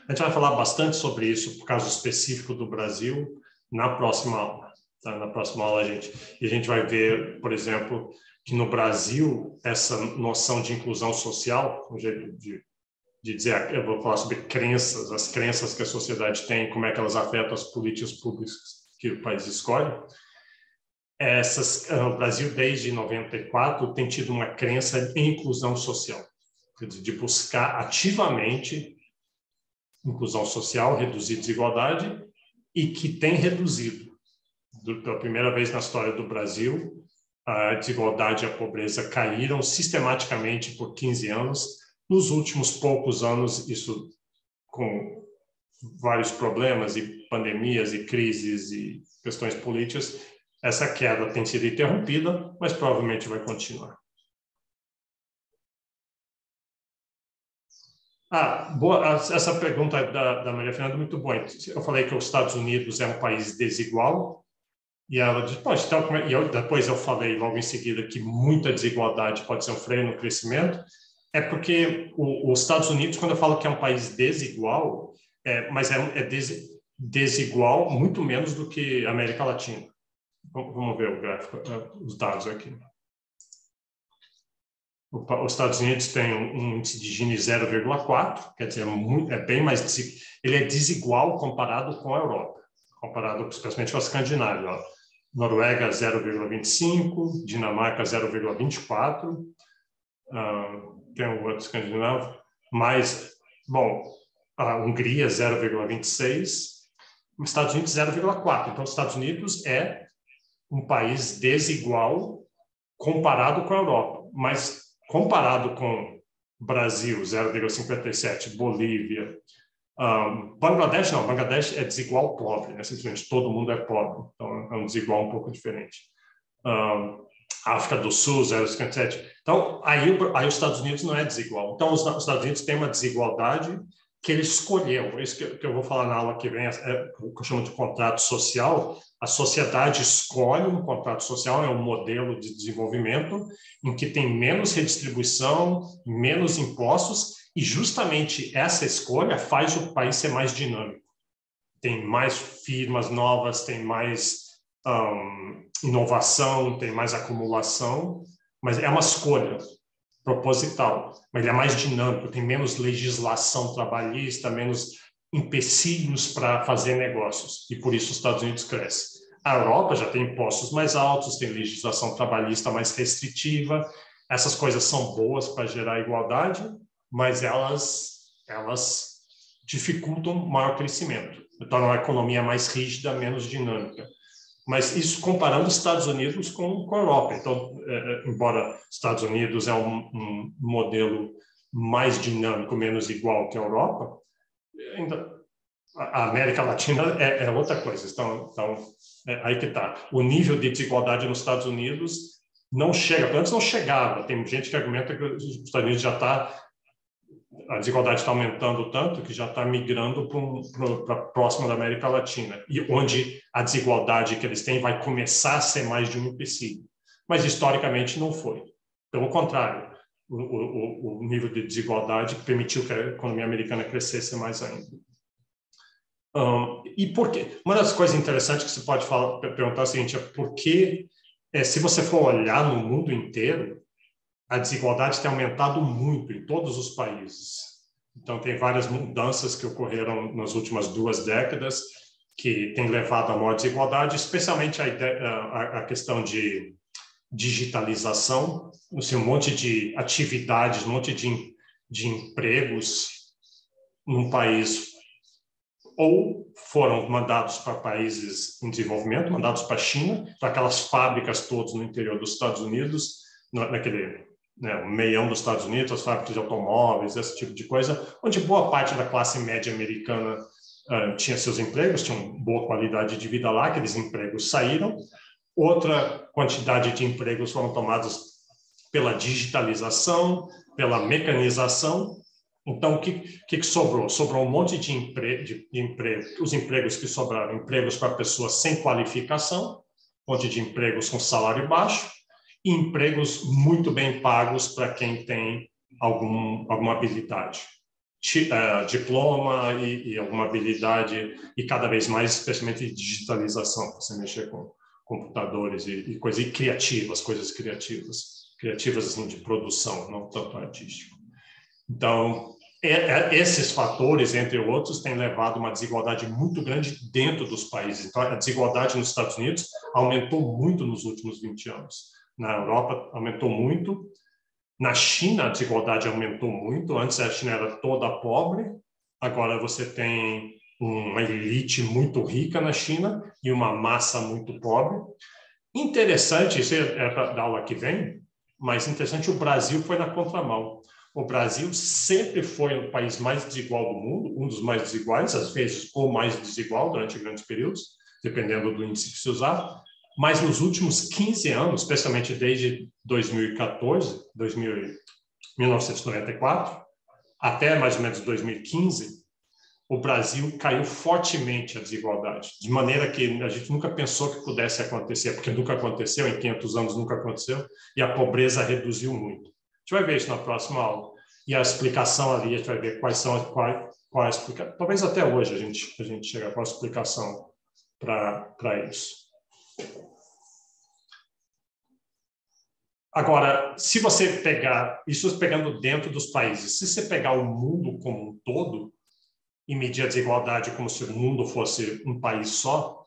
A gente vai falar bastante sobre isso, por caso específico do Brasil, na próxima aula. Tá? Na próxima aula, a gente vai ver, por exemplo, que no Brasil, essa noção de inclusão social, um jeito de de dizer, eu vou falar sobre crenças, as crenças que a sociedade tem, como é que elas afetam as políticas públicas que o país escolhe. O Brasil, desde 94, tem tido uma crença em inclusão social, quer dizer, de buscar ativamente inclusão social, reduzir desigualdade, e que tem reduzido. Pela primeira vez na história do Brasil, a desigualdade e a pobreza caíram sistematicamente por 15 anos. Nos últimos poucos anos, isso com vários problemas e pandemias e crises e questões políticas, essa queda tem sido interrompida, mas provavelmente vai continuar. Boa, essa pergunta da Maria Fernanda é muito boa. Eu falei que os Estados Unidos é um país desigual, e ela diz, poxa, então, depois eu falei logo em seguida que muita desigualdade pode ser um freio no crescimento, é porque os Estados Unidos, quando eu falo que é um país desigual, mas desigual muito menos do que a América Latina. Vamos ver o gráfico, os dados aqui. Os Estados Unidos têm um índice de Gini 0,4, quer dizer, bem mais ele é desigual comparado com a Europa, comparado especialmente com a Escandinávia. Noruega 0,25, Dinamarca 0,24, tem um outro escandinavo, mas, bom, a Hungria 0,26, os Estados Unidos 0,4. Então, os Estados Unidos é um país desigual comparado com a Europa, mas comparado com Brasil 0,57, Bolívia, Bangladesh não, Bangladesh é desigual pobre, né? Simplesmente todo mundo é pobre, então é um desigual um pouco diferente. África do Sul 0,57. Então aí os Estados Unidos não é desigual. Então os Estados Unidos têm uma desigualdade que ele escolheu. Isso que eu vou falar na aula que vem, o que eu chamo de contrato social. A sociedade escolhe um contrato social, é um modelo de desenvolvimento em que tem menos redistribuição, menos impostos, e justamente essa escolha faz o país ser mais dinâmico. Tem mais firmas novas, tem mais inovação, tem mais acumulação, mas é uma escolha proposital, mas ele é mais dinâmico, tem menos legislação trabalhista, menos empecilhos para fazer negócios, e por isso os Estados Unidos crescem. A Europa já tem impostos mais altos, tem legislação trabalhista mais restritiva, essas coisas são boas para gerar igualdade, mas elas dificultam o maior crescimento, tornam a economia mais rígida, menos dinâmica. Mas isso comparando os Estados Unidos com a Europa. Então, embora Estados Unidos é um modelo mais dinâmico, menos igual que a Europa, ainda a América Latina é outra coisa. Então aí que está. O nível de desigualdade nos Estados Unidos não chega, antes não chegava. Tem gente que argumenta que os Estados Unidos já está, a desigualdade está aumentando tanto que já está migrando para próximo da América Latina, e onde a desigualdade que eles têm vai começar a ser mais de um empecilho. Mas, historicamente, não foi. Pelo contrário, o nível de desigualdade permitiu que a economia americana crescesse mais ainda. E por quê? Uma das coisas interessantes que você pode perguntar é o seguinte, por que, se você for olhar no mundo inteiro, a desigualdade tem aumentado muito em todos os países. Então, tem várias mudanças que ocorreram nas últimas 2 décadas que têm levado a maior desigualdade, especialmente a questão de digitalização, assim, um monte de atividades, um monte de empregos num país ou foram mandados para países em desenvolvimento, mandados para a China, para aquelas fábricas todas no interior dos Estados Unidos, naquele o meião dos Estados Unidos, as fábricas de automóveis, esse tipo de coisa, onde boa parte da classe média americana tinha seus empregos, tinha uma boa qualidade de vida lá, aqueles empregos saíram. Outra quantidade de empregos foram tomados pela digitalização, pela mecanização. Então, o que sobrou? Sobrou um monte de emprego. Os empregos que sobraram, empregos para pessoas sem qualificação, um monte de empregos com salário baixo, e empregos muito bem pagos para quem tem alguma habilidade. Diploma e alguma habilidade, e cada vez mais, especialmente digitalização, você mexer com computadores e coisas criativas, coisas criativas assim, de produção, não tanto artístico. Então, esses fatores, entre outros, têm levado a uma desigualdade muito grande dentro dos países. Então, a desigualdade nos Estados Unidos aumentou muito nos últimos 20 anos. Na Europa, aumentou muito. Na China, a desigualdade aumentou muito. Antes, a China era toda pobre. Agora, você tem uma elite muito rica na China e uma massa muito pobre. Interessante, isso é para da aula que vem, mas interessante, o Brasil foi na contramão. O Brasil sempre foi o país mais desigual do mundo, um dos mais desiguais, às vezes o mais desigual durante grandes períodos, dependendo do índice que se usar. Mas nos últimos 15 anos, especialmente desde 2014, 1994, até mais ou menos 2015, o Brasil caiu fortemente a desigualdade, de maneira que a gente nunca pensou que pudesse acontecer, porque nunca aconteceu, em 500 anos nunca aconteceu, e a pobreza reduziu muito. A gente vai ver isso na próxima aula. E a explicação ali, a gente vai ver qual a explicação. Talvez até hoje a gente chegue com a explicação para isso. Agora, se você pegar, isso pegando dentro dos países, se você pegar o mundo como um todo, e medir a desigualdade como se o mundo fosse um país só,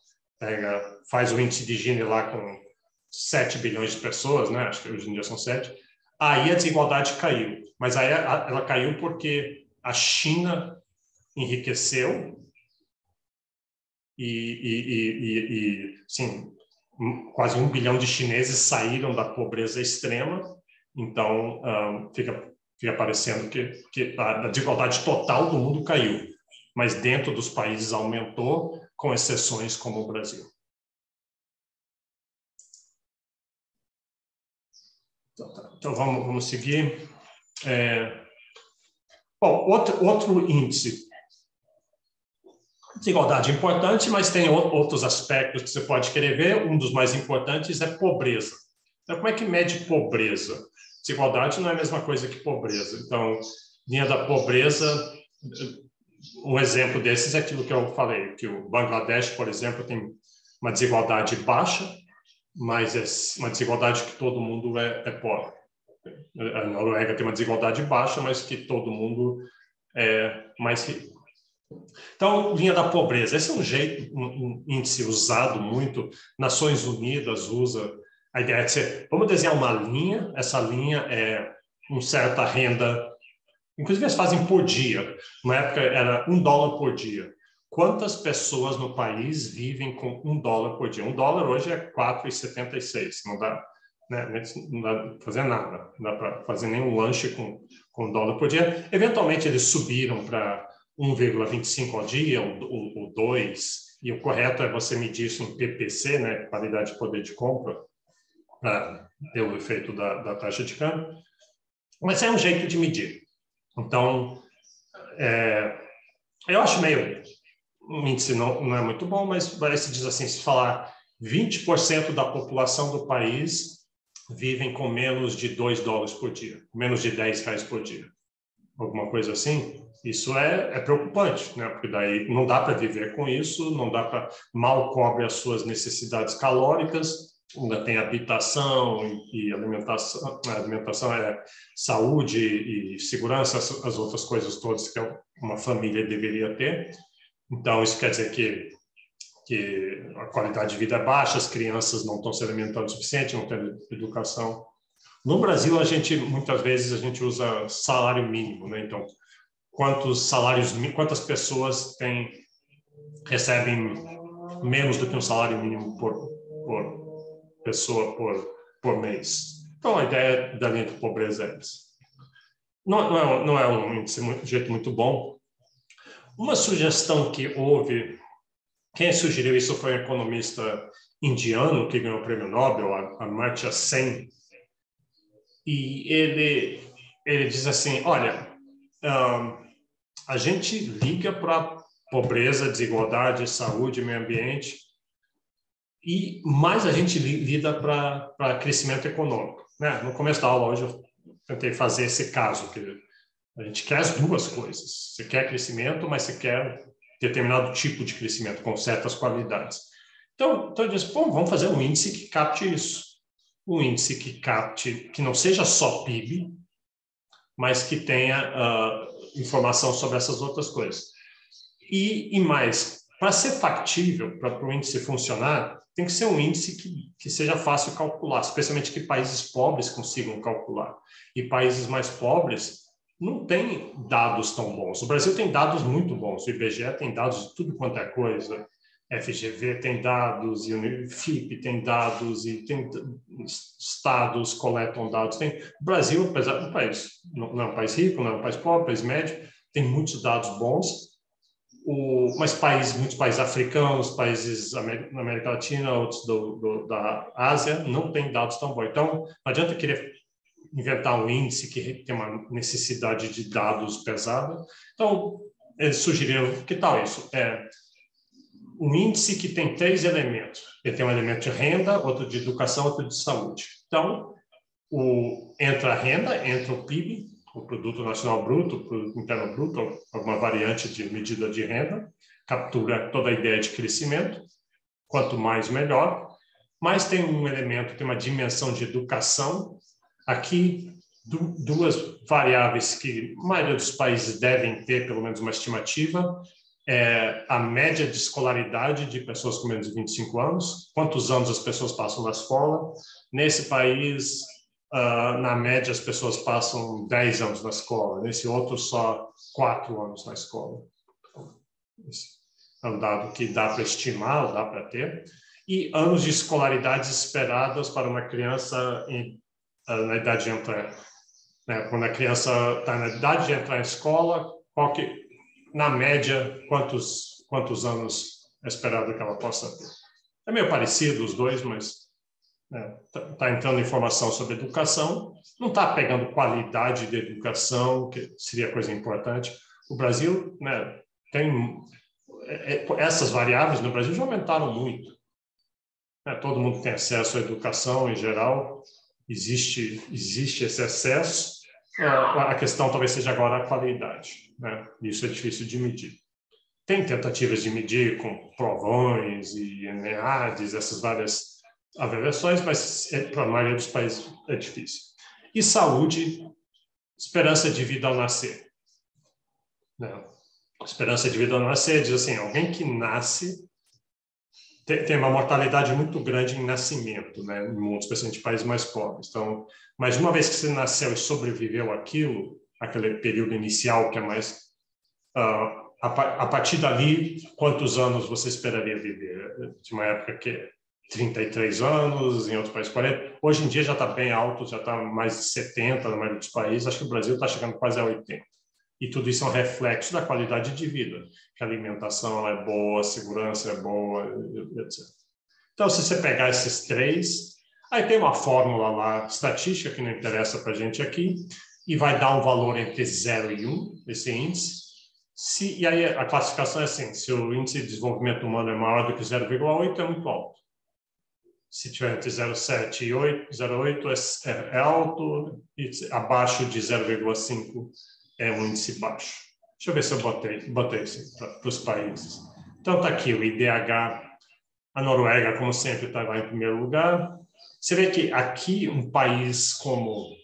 faz o índice de Gini lá com 7 bilhões de pessoas, né? Acho que hoje em dia são 7, aí a desigualdade caiu. Mas aí ela caiu porque a China enriqueceu sim, quase 1 bilhão de chineses saíram da pobreza extrema, então fica parecendo que a desigualdade total do mundo caiu, mas dentro dos países aumentou, com exceções como o Brasil. Então vamos seguir. Bom, outro índice. Desigualdade é importante, mas tem outros aspectos que você pode querer ver. Um dos mais importantes é pobreza. Então, como é que mede pobreza? Desigualdade não é a mesma coisa que pobreza. Então, linha da pobreza, um exemplo desses é aquilo que eu falei, que o Bangladesh, por exemplo, tem uma desigualdade baixa, mas é uma desigualdade que todo mundo é pobre. A Noruega tem uma desigualdade baixa, mas que todo mundo é mais rico. Então, linha da pobreza. Esse é um índice usado muito. Nações Unidas usa a ideia de ser, vamos desenhar uma linha, essa linha é uma certa renda, inclusive eles fazem por dia. Na época era $1 por dia. Quantas pessoas no país vivem com $1 por dia? $1 hoje é 4,76. Não dá, né? Não dá para fazer nada. Não dá para fazer nenhum lanche com $1 por dia. Eventualmente eles subiram para 1,25 ao dia, ou 2, e o correto é você medir isso em PPC, né? Qualidade de poder de compra, para ter o efeito da taxa de câmbio. Mas é um jeito de medir. Então, eu acho meio... O índice não é muito bom, mas parece diz assim, se falar 20% da população do país vivem com menos de $2 por dia, menos de R$10 por dia. Alguma coisa assim, isso é preocupante, né? Porque daí não dá para viver com isso, não dá para... Mal cobre as suas necessidades calóricas, ainda tem habitação e alimentação, saúde e segurança, as outras coisas todas que uma família deveria ter. Então, isso quer dizer que a qualidade de vida é baixa, as crianças não estão se alimentando o suficiente, não tendo educação. No Brasil, muitas vezes a gente usa salário mínimo, né? Então, quantas pessoas recebem menos do que um salário mínimo por pessoa por mês? Então, a ideia da linha de pobreza é essa. Não é um índice de jeito muito bom. Uma sugestão que houve, quem sugeriu isso foi um economista indiano que ganhou o prêmio Nobel, Amartya Sen, e ele diz assim, olha, a gente liga para pobreza, desigualdade, saúde, meio ambiente, e mais a gente lida para crescimento econômico. Né? No começo da aula hoje eu tentei fazer esse caso, que a gente quer as duas coisas. Você quer crescimento, mas você quer determinado tipo de crescimento, com certas qualidades. Então eu disse, vamos fazer um índice que capte isso. Um índice que não seja só PIB, mas que tenha informação sobre essas outras coisas. E mais, para ser factível, para o índice funcionar, tem que ser um índice que seja fácil calcular, especialmente que países pobres consigam calcular. E países mais pobres não têm dados tão bons. O Brasil tem dados muito bons, o IBGE tem dados de tudo quanto é coisa, FGV tem dados, e o FIPE tem dados, e tem estados coletam dados. O Brasil, apesar de um país, não é um país rico, não é um país pobre, é um país médio, tem muitos dados bons, mas muitos países africanos, países na América Latina, outros da Ásia, não têm dados tão bons. Então, não adianta querer inventar um índice que tem uma necessidade de dados pesada. Então, eles sugeriram, que tal isso? Um índice que tem 3 elementos. Ele tem um elemento de renda, outro de educação, outro de saúde. Então, entra a renda, entra o PIB, o Produto Nacional Bruto, o Produto Interno Bruto, alguma variante de medida de renda, captura toda a ideia de crescimento, quanto mais, melhor. Mas tem um elemento, tem uma dimensão de educação. Aqui, duas variáveis que a maioria dos países devem ter, pelo menos uma estimativa, a média de escolaridade de pessoas com menos de 25 anos, quantos anos as pessoas passam na escola. Nesse país, na média, as pessoas passam 10 anos na escola, nesse outro só 4 anos na escola. Esse é um dado que dá para estimar, dá para ter. E anos de escolaridade esperadas para uma criança na idade de entrar. Né? Quando a criança está na idade de entrar em escola, na média, quantos anos é esperado que ela possa ter. É meio parecido os dois, mas está entrando informação sobre educação, não está pegando qualidade de educação, que seria coisa importante. O Brasil, né, tem essas variáveis no Brasil já aumentaram muito. Todo mundo tem acesso à educação em geral, existe esse acesso. A questão talvez seja agora a qualidade, né? Isso é difícil de medir. Tem tentativas de medir com provões e ENEADs, essas várias avaliações, mas para a maioria dos países é difícil. E saúde, esperança de vida ao nascer. Né? Esperança de vida ao nascer diz assim, alguém que nasce tem uma mortalidade muito grande em nascimento, né, no mundo, especialmente em países mais pobres. Então, mas uma vez que você nasceu e sobreviveu aquele período inicial que é mais... a partir dali, quantos anos você esperaria viver? De uma época que é 33 anos, em outros países 40. Hoje em dia já está bem alto, já está mais de 70 na maioria dos países. Acho que o Brasil está chegando quase a 80. E tudo isso é um reflexo da qualidade de vida, que a alimentação ela é boa, a segurança é boa, etc. Então, se você pegar esses 3, aí tem uma fórmula lá, estatística, que não interessa para a gente aqui, e vai dar um valor entre 0 e 1, esse índice. E aí a classificação é assim, se o índice de desenvolvimento humano é maior do que 0,8, é muito alto. Se tiver entre 0,7 e 0,8 é alto, e abaixo de 0,5 é um índice baixo. Deixa eu ver se eu botei isso para os países. Então, está aqui o IDH, a Noruega, como sempre, está lá em primeiro lugar. Você vê que aqui um país como...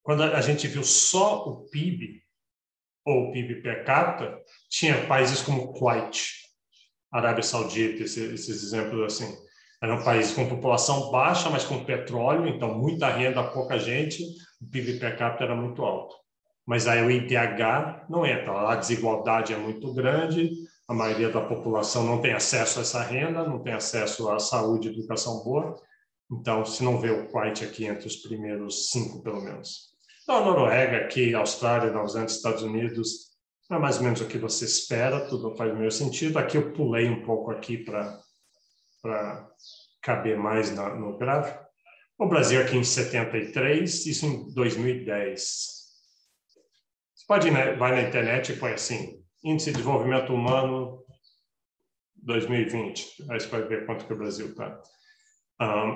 Quando a gente viu só o PIB, ou o PIB per capita, tinha países como Kuwait, Arábia Saudita, esses exemplos assim. Eram países com população baixa, mas com petróleo, então muita renda, pouca gente, o PIB per capita era muito alto. Mas aí o IDH não entra, a desigualdade é muito grande, a maioria da população não tem acesso a essa renda, não tem acesso à saúde e educação boa, então se não vê o Kuwait aqui entre os primeiros 5, pelo menos. Então, a Noruega, aqui, Austrália, Nova Zelândia, Estados Unidos, é mais ou menos o que você espera, tudo faz o meu sentido. Aqui eu pulei um pouco aqui para caber mais no gráfico. O Brasil aqui em 73, isso em 2010. Você vai na internet e põe assim, Índice de Desenvolvimento Humano 2020. Aí você vai ver quanto que o Brasil está.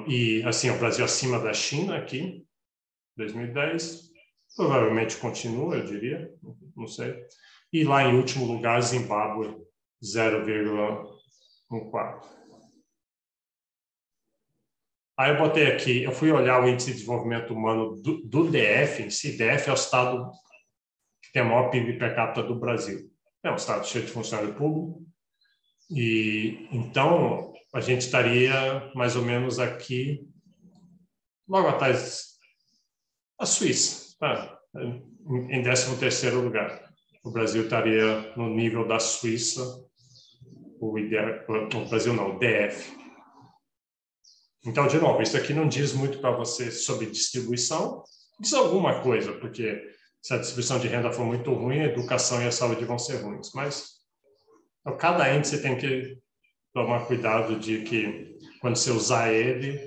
E assim, o Brasil acima da China aqui, 2010. Provavelmente continua, eu diria, não sei. E lá em último lugar, Zimbábue, 0,14. Aí eu botei aqui, eu fui olhar o Índice de Desenvolvimento Humano do DF em si. DF é o estado tem o maior PIB per capita do Brasil. É um estado cheio de funcionário público. E então a gente estaria mais ou menos aqui, logo atrás da Suíça, tá? Em 13º lugar. O Brasil estaria no nível da Suíça, o Brasil não, o DF. Então, de novo, isso aqui não diz muito para você sobre distribuição, diz alguma coisa, porque se a distribuição de renda for muito ruim, a educação e a saúde vão ser ruins. Mas cada índice tem que tomar cuidado de que, quando você usar ele,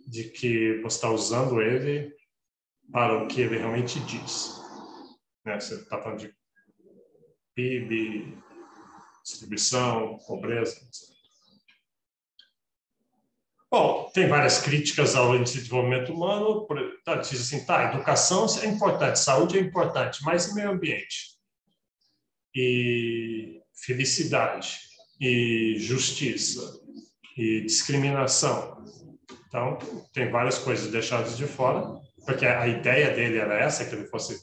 de que você está usando ele para o que ele realmente diz. Né? Você está falando de PIB, distribuição, pobreza, etc. Bom, tem várias críticas ao índice de desenvolvimento humano. Diz assim, tá, educação é importante, saúde é importante, mas e meio ambiente? E felicidade, e justiça, e discriminação. Então, tem várias coisas deixadas de fora, porque a ideia dele era essa, que ele fosse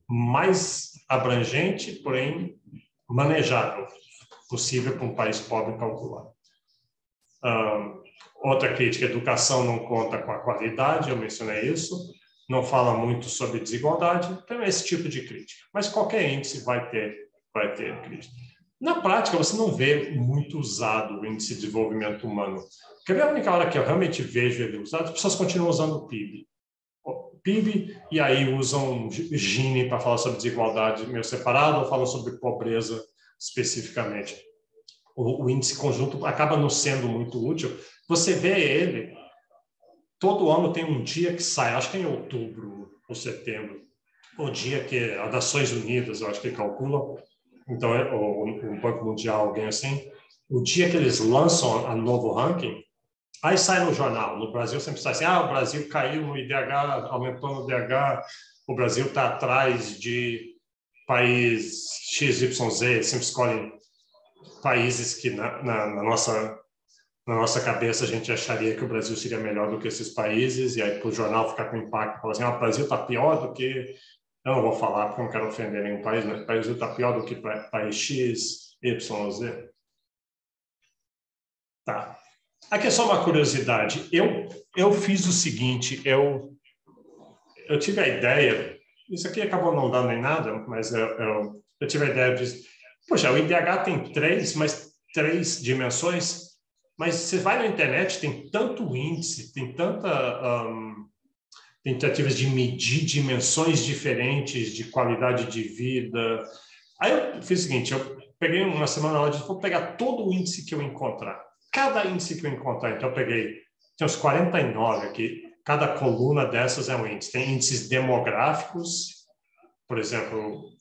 mais abrangente, porém manejável, possível para um país pobre calcular. Outra crítica, a educação não conta com a qualidade, eu mencionei isso, não fala muito sobre desigualdade, então é esse tipo de crítica. Mas qualquer índice vai ter crítica. Na prática, você não vê muito usado o índice de desenvolvimento humano. Quer ver a única hora que eu realmente vejo ele usado? As pessoas continuam usando o PIB. O PIB, e aí usam Gini para falar sobre desigualdade meio separado, ou falam sobre pobreza especificamente. O índice conjunto acaba não sendo muito útil. Você vê ele, todo ano tem um dia que sai, acho que é em outubro ou setembro, o dia que as Nações Unidas, eu acho que calculam, então, o Banco Mundial, alguém assim, o dia que eles lançam a novo ranking, aí sai no jornal. No Brasil sempre sai assim, o Brasil caiu no IDH, aumentou no IDH, o Brasil está atrás de país XYZ, sempre escolhem países que na nossa cabeça a gente acharia que o Brasil seria melhor do que esses países, e aí para o jornal ficar com impacto, falar assim, o Brasil está pior do que... Eu não vou falar porque eu não quero ofender nenhum país, mas o Brasil está pior do que país X, Y, Z. Tá. Aqui é só uma curiosidade. Eu fiz o seguinte, eu tive a ideia, isso aqui acabou não dando em nada, mas eu tive a ideia de, poxa, o IDH tem três dimensões, mas você vai na internet, tem tanto índice, tem tanta... tentativas de medir dimensões diferentes de qualidade de vida. Aí eu fiz o seguinte, eu peguei uma semana lá de vou pegar todo o índice que eu encontrar. Cada índice que eu encontrar. Então eu peguei, tem uns 49 aqui, cada coluna dessas é um índice. Tem índices demográficos, por exemplo,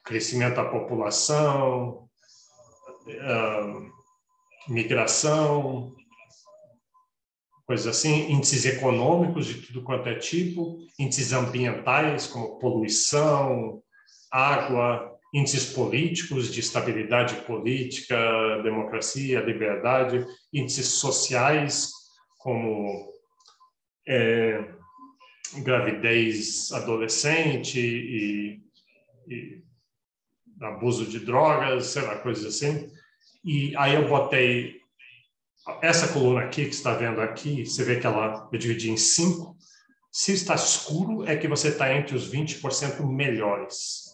crescimento da população, migração, coisas assim, índices econômicos de tudo quanto é tipo, índices ambientais, como poluição, água, índices políticos de estabilidade política, democracia, liberdade, índices sociais, como gravidez adolescente e abuso de drogas, sei lá, coisas assim. E aí eu botei essa coluna aqui, que você está vendo aqui, você vê que eu dividi em 5. Se está escuro, é que você está entre os 20% melhores.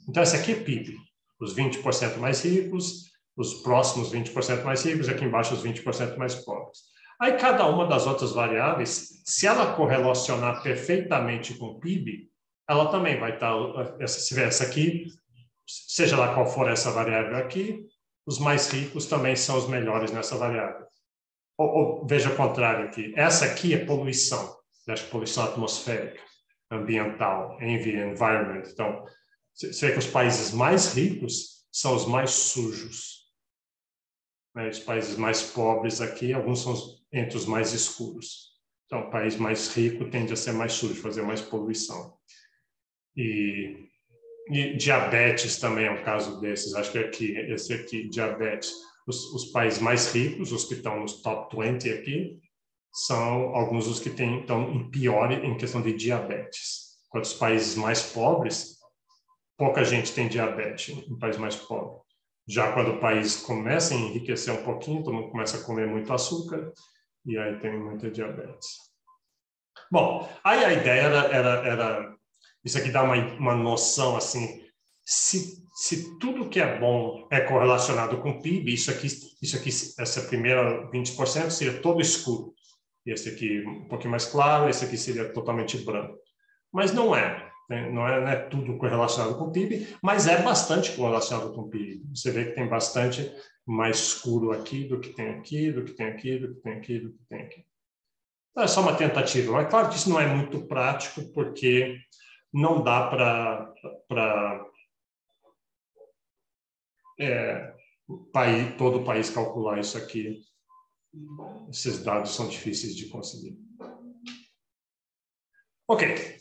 Então, essa aqui é PIB. Os 20% mais ricos, os próximos 20% mais ricos, e aqui embaixo os 20% mais pobres. Aí, cada uma das outras variáveis, se ela correlacionar perfeitamente com o PIB, ela também vai estar... Se tiver essa aqui, seja lá qual for essa variável aqui, os mais ricos também são os melhores nessa variável. Ou veja o contrário aqui. Essa aqui é poluição. Acho que poluição atmosférica, ambiental, environment. Então, você vê que os países mais ricos são os mais sujos. Né? Os países mais pobres aqui, alguns são entre os mais escuros. Então, o país mais rico tende a ser mais sujo, fazer mais poluição. E diabetes também é um caso desses. Acho que esse aqui, diabetes. Os países mais ricos, os que estão nos top 20 aqui, são alguns dos que estão em pior em questão de diabetes. Enquanto os países mais pobres pouca gente tem diabetes em país mais pobre. Já quando o país começa a enriquecer um pouquinho, todo mundo começa a comer muito açúcar, e aí tem muita diabetes. Bom, aí a ideia era isso aqui dá uma noção, assim, se tudo que é bom é correlacionado com o PIB, isso aqui, essa primeira 20% seria todo escuro. Esse aqui um pouquinho mais claro, esse aqui seria totalmente branco. Mas não é. Não é tudo correlacionado com o PIB, mas é bastante correlacionado com o PIB. Você vê que tem bastante mais escuro aqui do que tem aqui, do que tem aqui, do que tem aqui, do que tem aqui. Então, é só uma tentativa. Mas claro que isso não é muito prático, porque não dá para todo o país calcular isso aqui. Esses dados são difíceis de conseguir. Ok.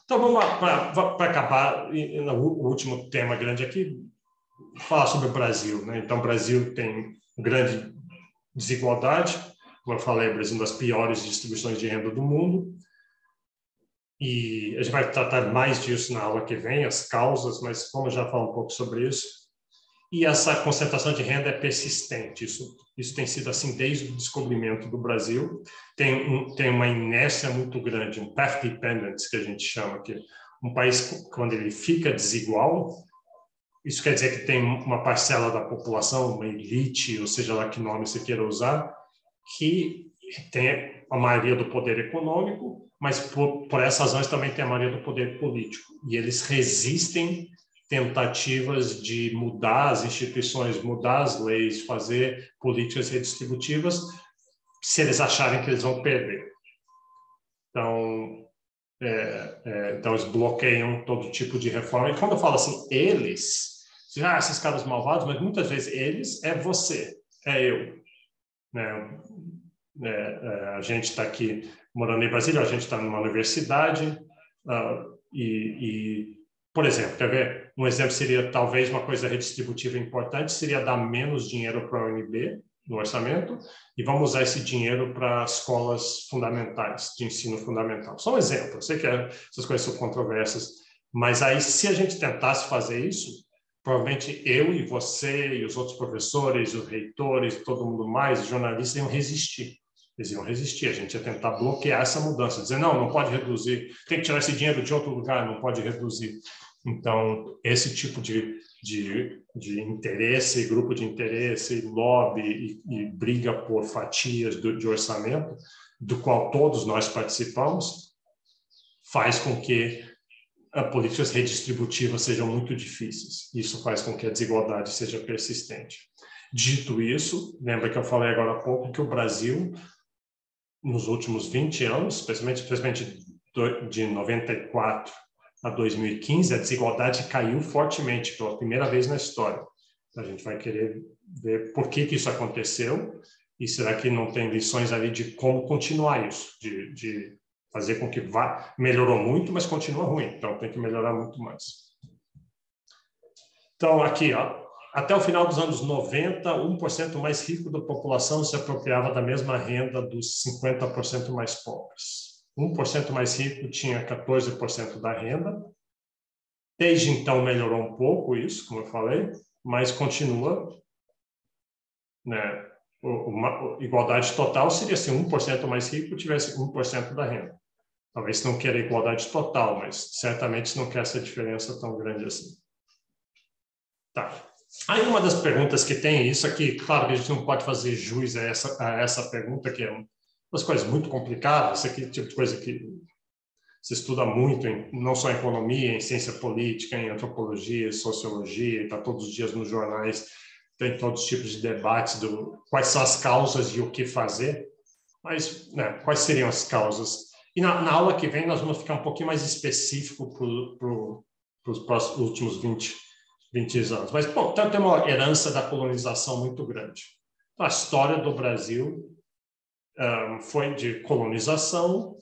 Então, vamos lá, para acabar, o último tema grande aqui, falar sobre o Brasil, né? Então, o Brasil tem grande desigualdade. Como eu falei, o Brasil é uma das piores distribuições de renda do mundo. E a gente vai tratar mais disso na aula que vem, as causas, mas vamos já falar um pouco sobre isso. E essa concentração de renda é persistente. Isso tem sido assim desde o descobrimento do Brasil. Tem uma inércia muito grande, um path dependence, que a gente chama, que um país, quando ele fica desigual, isso quer dizer que tem uma parcela da população, uma elite, ou seja lá que nome você queira usar, que tem a maioria do poder econômico, mas por essas razões também tem a maioria do poder político. E eles resistem tentativas de mudar as instituições, mudar as leis, fazer políticas redistributivas, se eles acharem que eles vão perder. Então, então eles bloqueiam todo tipo de reforma. E quando eu falo assim, eles, esses caras malvados, mas muitas vezes eles é você, é eu. Né? A gente está aqui morando em Brasília, a gente está numa universidade por exemplo, quer ver? Um exemplo seria, talvez, uma coisa redistributiva importante, seria dar menos dinheiro para a UNB no orçamento e vamos usar esse dinheiro para escolas fundamentais, de ensino fundamental. Só um exemplo, eu sei que essas coisas são controversas, mas aí, se a gente tentasse fazer isso, provavelmente eu e você e os outros professores, os reitores, todo mundo mais, jornalistas, iam resistir. Eles iam resistir, a gente ia tentar bloquear essa mudança, dizer, não pode reduzir, tem que tirar esse dinheiro de outro lugar, não pode reduzir. Então, esse tipo de interesse, grupo de interesse, lobby e briga por fatias de orçamento, do qual todos nós participamos, faz com que políticas redistributivas sejam muito difíceis. Isso faz com que a desigualdade seja persistente. Dito isso, lembra que eu falei agora há pouco que o Brasil, nos últimos 20 anos, especialmente de 94 a 2015, a desigualdade caiu fortemente pela primeira vez na história. A gente vai querer ver por que isso aconteceu e será que não tem lições ali de como continuar isso, de fazer com que melhorou muito, mas continua ruim, então tem que melhorar muito mais. Então, aqui, até o final dos anos 90, 1% mais rico da população se apropriava da mesma renda dos 50% mais pobres. 1% mais rico tinha 14% da renda. Desde então melhorou um pouco isso, como eu falei, mas continua, né? Igualdade total seria se 1% mais rico tivesse 1% da renda. Talvez não queira igualdade total, mas certamente não quer essa diferença tão grande assim. Tá. Aí uma das perguntas que tem, isso aqui, claro que a gente não pode fazer jus a essa pergunta, que é uma das coisas muito complicadas, isso aqui é o tipo de coisa que se estuda muito, não só em economia, em ciência política, em antropologia, sociologia, está todos os dias nos jornais, tem todos os tipos de debates quais são as causas e o que fazer, mas né, quais seriam as causas? E na aula que vem nós vamos ficar um pouquinho mais específico para os últimos 20 anos. Mas, bom, tem uma herança da colonização muito grande. Então, a história do Brasil foi de colonização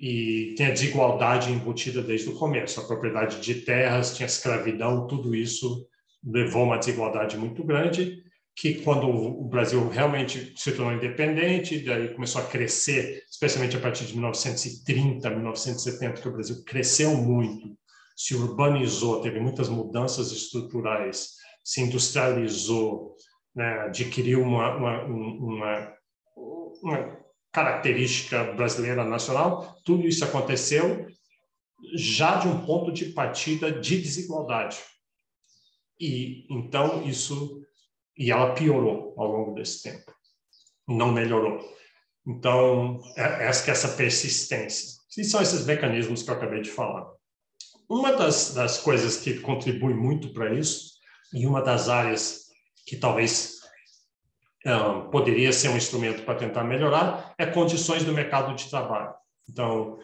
e tem a desigualdade embutida desde o começo. A propriedade de terras, tinha escravidão, tudo isso levou a uma desigualdade muito grande, que quando o Brasil realmente se tornou independente, daí começou a crescer, especialmente a partir de 1930, 1970, que o Brasil cresceu muito. se urbanizou, teve muitas mudanças estruturais, se industrializou, né, adquiriu uma característica brasileira nacional, tudo isso aconteceu já de um ponto de partida de desigualdade. E então ela piorou ao longo desse tempo, não melhorou. Então, essa persistência. E são esses mecanismos que eu acabei de falar. Uma das coisas que contribui muito para isso, e uma das áreas que talvez poderia ser um instrumento para tentar melhorar, é condições do mercado de trabalho. Então,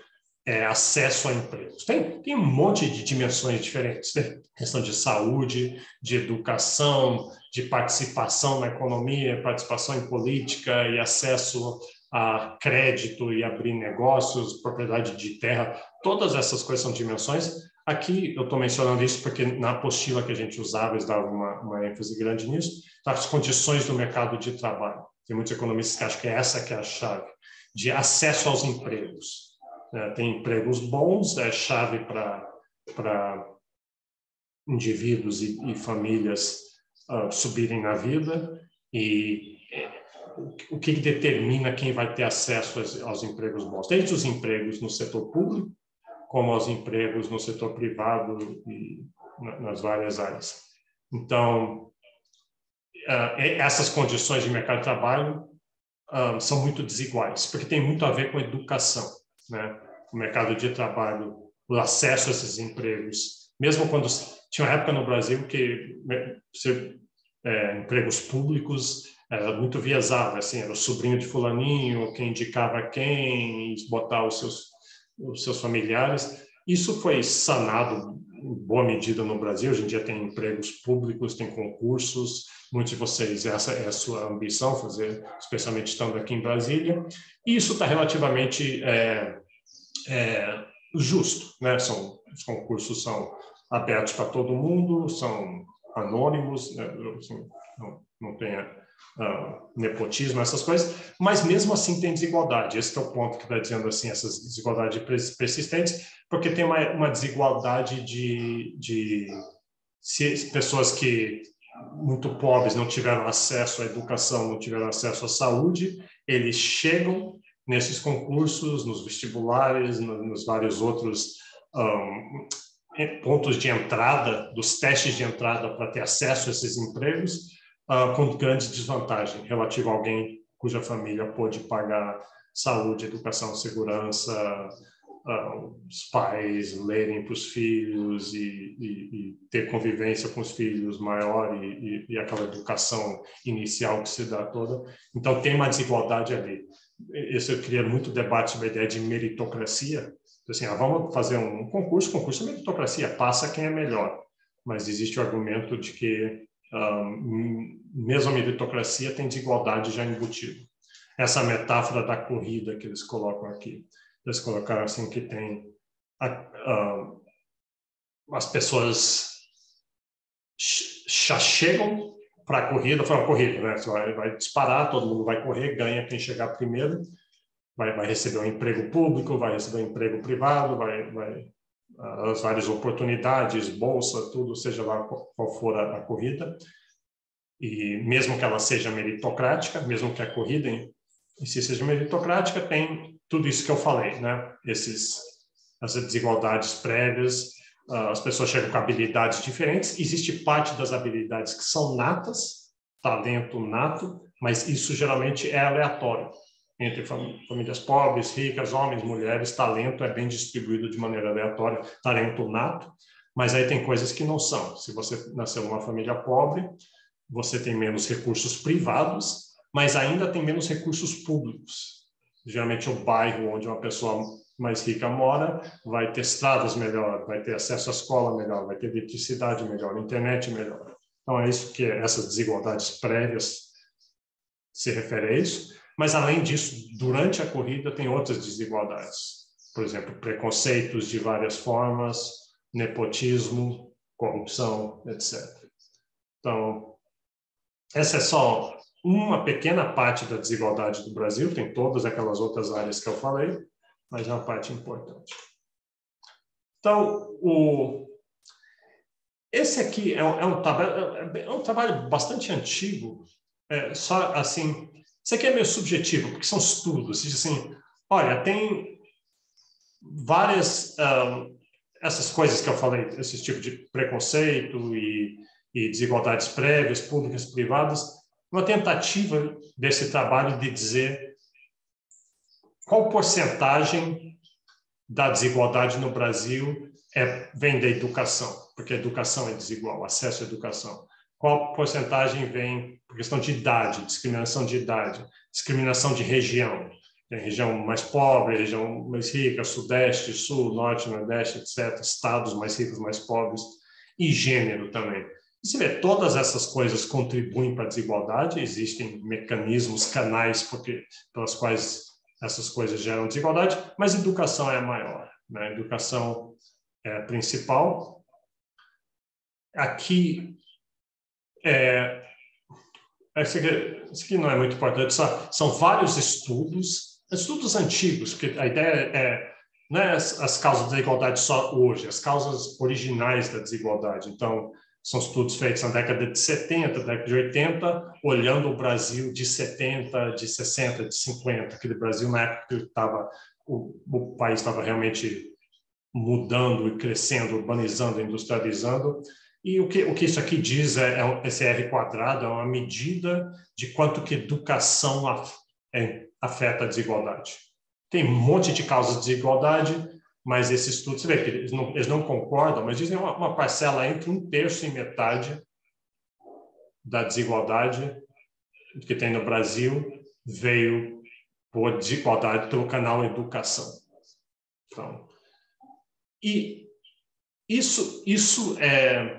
acesso a empregos. Tem um monte de dimensões diferentes, né? Questão de saúde, de educação, de participação na economia, participação em política e acesso a crédito e abrir negócios, propriedade de terra, todas essas coisas são dimensões. Aqui eu estou mencionando isso porque na apostila que a gente usava, eles davam uma ênfase grande nisso, as condições do mercado de trabalho. Tem muitos economistas que acham que essa que é a chave, de acesso aos empregos. Tem empregos bons, é chave para indivíduos e famílias subirem na vida, e o que determina quem vai ter acesso aos empregos bons, desde os empregos no setor público, como aos empregos no setor privado e nas várias áreas. Então, essas condições de mercado de trabalho são muito desiguais, porque tem muito a ver com educação, né? O mercado de trabalho, o acesso a esses empregos, mesmo quando tinha uma época no Brasil que empregos públicos era muito viesado, assim, era o sobrinho de fulaninho, quem indicava quem, botar os seus familiares. Isso foi sanado em boa medida no Brasil. Hoje em dia tem empregos públicos, tem concursos. Muitos de vocês, essa é a sua ambição, fazer, especialmente estando aqui em Brasília. E isso está relativamente justo, né? Os concursos são abertos para todo mundo, são anônimos, né? Assim, não tem nepotismo, essas coisas, mas mesmo assim tem desigualdade. Esse é o ponto que está dizendo assim, essas desigualdades persistentes, porque tem uma desigualdade de se pessoas que muito pobres não tiveram acesso à educação, não tiveram acesso à saúde, eles chegam nesses concursos, nos vestibulares, nos vários outros pontos de entrada, dos testes de entrada para ter acesso a esses empregos, com grande desvantagem relativa a alguém cuja família pôde pagar saúde, educação, segurança, os pais lerem para os filhos e ter convivência com os filhos maior e aquela educação inicial que se dá toda. Então, tem uma desigualdade ali. Isso cria muito debate sobre a ideia de meritocracia. Assim, vamos fazer um concurso é meritocracia, passa quem é melhor. Mas existe o argumento de que mesmo a meritocracia tem desigualdade já embutido. Essa metáfora da corrida que eles colocam aqui, eles colocaram assim que tem as pessoas já chegam para a corrida, foi uma corrida, né? Você vai disparar, todo mundo vai correr, ganha quem chegar primeiro, vai receber um emprego público, vai receber um emprego privado, as várias oportunidades, bolsa, tudo, seja lá qual for a corrida. E mesmo que ela seja meritocrática, mesmo que a corrida em si seja meritocrática, tem tudo isso que eu falei, né? Essas desigualdades prévias, as pessoas chegam com habilidades diferentes. Existe parte das habilidades que são natas, talento nato, mas isso geralmente é aleatório. Entre famílias pobres, ricas, homens, mulheres, talento é bem distribuído de maneira aleatória, talento nato, mas aí tem coisas que não são. Se você nasceu numa família pobre, você tem menos recursos privados, mas ainda tem menos recursos públicos. Geralmente o bairro onde uma pessoa mais rica mora vai ter estradas melhor, vai ter acesso à escola melhor, vai ter eletricidade melhor, internet melhor. Então é isso que essas desigualdades prévias se refere a isso. Mas, além disso, durante a corrida tem outras desigualdades. Por exemplo, preconceitos de várias formas, nepotismo, corrupção, etc. Então, essa é só uma pequena parte da desigualdade do Brasil, tem todas aquelas outras áreas que eu falei, mas é uma parte importante. Então, esse aqui é um trabalho bastante antigo, só assim, isso aqui é meio subjetivo, porque são estudos, diz assim, olha, tem várias, essas coisas que eu falei, esse tipo de preconceito e desigualdades prévias, públicas, privadas, uma tentativa desse trabalho de dizer qual porcentagem da desigualdade no Brasil vem da educação, porque a educação é desigual, o acesso à educação. Qual porcentagem vem por questão de idade, discriminação de região? Tem região mais pobre, região mais rica, Sudeste, Sul, Norte, Nordeste, etc. Estados mais ricos, mais pobres. E gênero também. E você vê, todas essas coisas contribuem para a desigualdade, existem mecanismos, canais pelas quais essas coisas geram desigualdade, mas educação é a maior, né? Educação é a principal. Aqui, isso aqui não é muito importante, são vários estudos antigos, porque a ideia não é as causas da desigualdade só hoje, as causas originais da desigualdade. Então, são estudos feitos na década de 70, década de 80, olhando o Brasil de 70, de 60, de 50, aquele Brasil na época que o país estava realmente mudando e crescendo, urbanizando, industrializando. E o que isso aqui diz esse R², é uma medida de quanto que educação afeta a desigualdade. Tem um monte de causas de desigualdade, mas esse estudo, você vê que eles não concordam, mas dizem uma parcela entre 1/3 e metade da desigualdade que tem no Brasil veio por desigualdade pelo canal educação. Então, e isso é...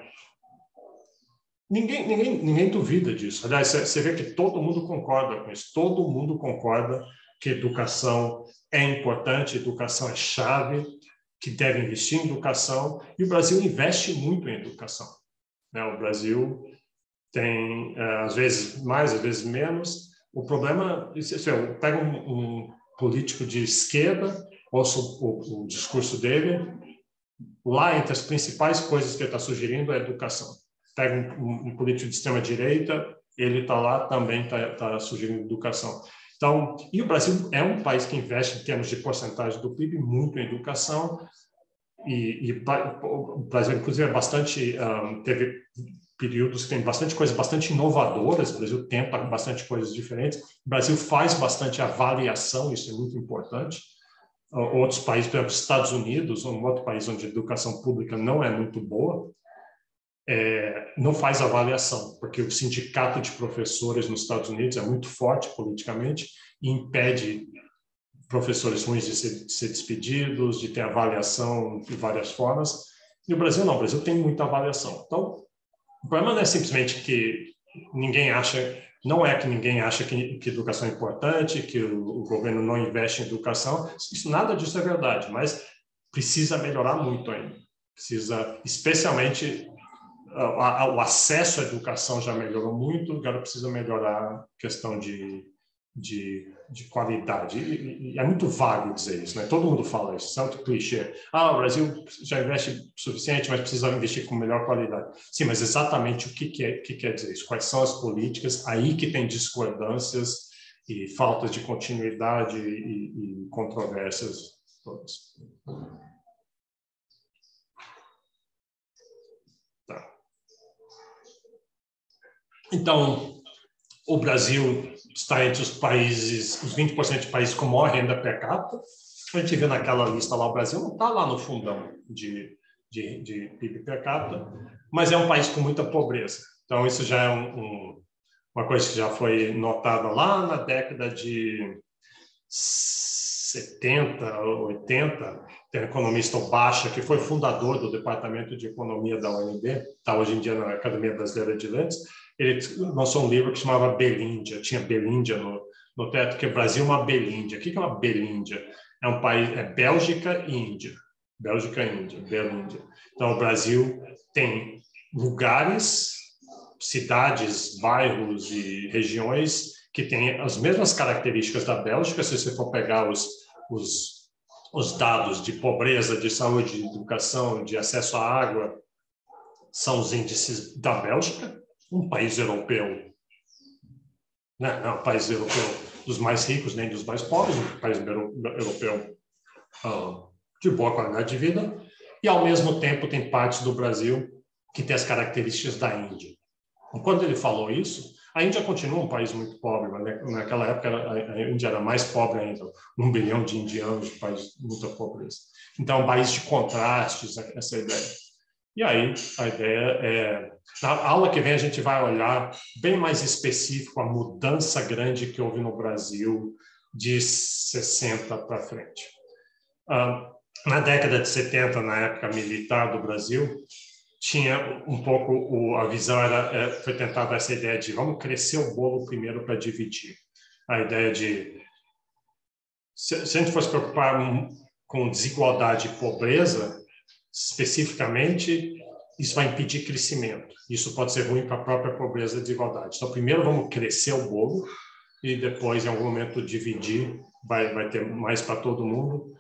Ninguém duvida disso. Aliás, você vê que todo mundo concorda com isso. Todo mundo concorda que educação é importante, educação é chave, que deve investir em educação. E o Brasil investe muito em educação, né? O Brasil tem, às vezes mais, às vezes menos. O problema, eu pego um político de esquerda, ouço o discurso dele, lá entre as principais coisas que ele está sugerindo é a educação. Pega um político de extrema-direita, ele está lá, também está sugerindo educação. Então, e o Brasil é um país que investe, em termos de porcentagem do PIB, muito em educação, e o Brasil, inclusive, teve períodos que tem bastante coisas bastante inovadoras, o Brasil tenta bastante coisas diferentes, o Brasil faz bastante avaliação, isso é muito importante. Outros países, por exemplo, Estados Unidos, um outro país onde a educação pública não é muito boa, não faz avaliação, porque o sindicato de professores nos Estados Unidos é muito forte politicamente e impede professores ruins de ser despedidos, de ter avaliação de várias formas. E o Brasil não, o Brasil tem muita avaliação. Então, o problema não é simplesmente que ninguém acha que educação é importante, que o governo não investe em educação. Nada disso é verdade, mas precisa melhorar muito ainda. Precisa, especialmente, o acesso à educação já melhorou muito, agora precisa melhorar a questão de qualidade. E é muito vago dizer isso, né? Todo mundo fala isso, é muito clichê. O Brasil já investe o suficiente, mas precisa investir com melhor qualidade. Sim, mas exatamente o que quer dizer isso? Quais são as políticas? Aí que tem discordâncias e faltas de continuidade e controvérsias todas. Tá. Então, o Brasil está entre os 20% de países com maior renda per capita. A gente vê naquela lista lá, o Brasil não está lá no fundão de PIB per capita, mas é um país com muita pobreza. Então, isso já é uma coisa que já foi notada lá na década de 70, 80. Tem um economista, o Baixa, que foi fundador do Departamento de Economia da UNB, está hoje em dia na Academia Brasileira de Letras. Ele lançou um livro que chamava Belíndia, tinha Belíndia no teto, que o Brasil é uma Belíndia. O que é uma Belíndia? É um país, Bélgica e Índia. Bélgica e Índia, Belíndia. Então, o Brasil tem lugares, cidades, bairros e regiões que têm as mesmas características da Bélgica. Se você for pegar os os dados de pobreza, de saúde, de educação, de acesso à água, são os índices da Bélgica, um país europeu, né? Não, um país europeu dos mais ricos, nem dos mais pobres, um país europeu de boa qualidade de vida, e, ao mesmo tempo, tem partes do Brasil que tem as características da Índia. E quando ele falou isso, a Índia continua um país muito pobre, mas naquela época a Índia era mais pobre ainda, 1 bilhão de indianos, um país de muita pobreza. Então, é um país de contrastes, essa ideia. E aí, a ideia é... Na aula que vem, a gente vai olhar bem mais específico a mudança grande que houve no Brasil de 60 para frente. Na década de 70, na época militar do Brasil, tinha um pouco a visão foi tentada essa ideia de vamos crescer o bolo primeiro para dividir. A ideia de se a gente fosse preocupar com desigualdade e pobreza, especificamente, isso vai impedir crescimento. Isso pode ser ruim para a própria pobreza e desigualdade. Então, primeiro vamos crescer o bolo e depois, em algum momento, dividir, vai ter mais para todo mundo,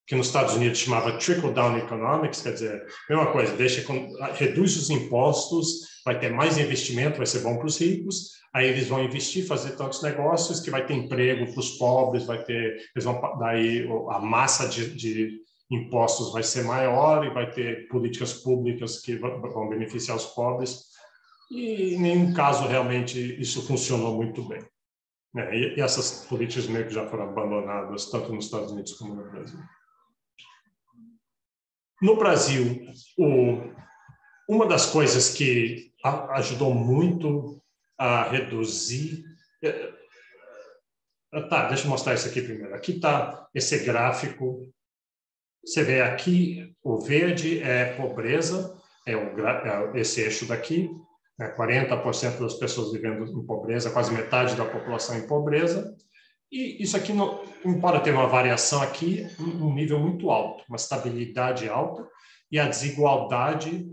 que nos Estados Unidos chamava trickle-down economics, quer dizer, mesma coisa, reduz os impostos, vai ter mais investimento, vai ser bom para os ricos, aí eles vão investir, fazer tantos negócios que vai ter emprego para os pobres, daí a massa de impostos vai ser maior e vai ter políticas públicas que vão beneficiar os pobres. E em nenhum caso realmente isso funcionou muito bem. E essas políticas meio que já foram abandonadas, tanto nos Estados Unidos como no Brasil. No Brasil, uma das coisas que ajudou muito a reduzir... Tá, deixa eu mostrar isso aqui primeiro. Aqui está esse gráfico. Você vê aqui, o verde é pobreza, esse eixo daqui, 40% das pessoas vivendo em pobreza, quase metade da população em pobreza. E isso aqui, embora tenha uma variação aqui, um nível muito alto, uma estabilidade alta, e a desigualdade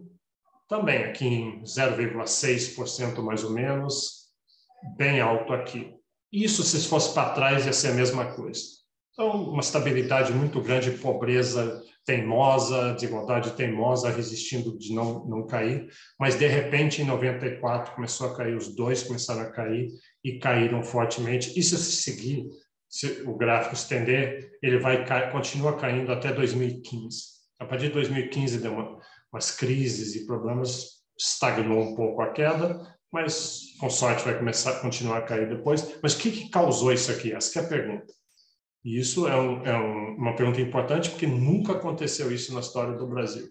também, aqui em 0,6% mais ou menos, bem alto aqui. Isso, se fosse para trás, ia ser a mesma coisa. Então, uma estabilidade muito grande, pobreza teimosa, desigualdade teimosa, resistindo de não cair, mas, de repente, em 94, começou a cair, os dois começaram a cair, e caíram fortemente. E se seguir, se o gráfico estender, ele continua caindo até 2015. A partir de 2015 deu umas crises e problemas, estagnou um pouco a queda, mas com sorte vai continuar a cair depois. Mas o que causou isso aqui? Essa que é a pergunta. E isso é uma pergunta importante, porque nunca aconteceu isso na história do Brasil.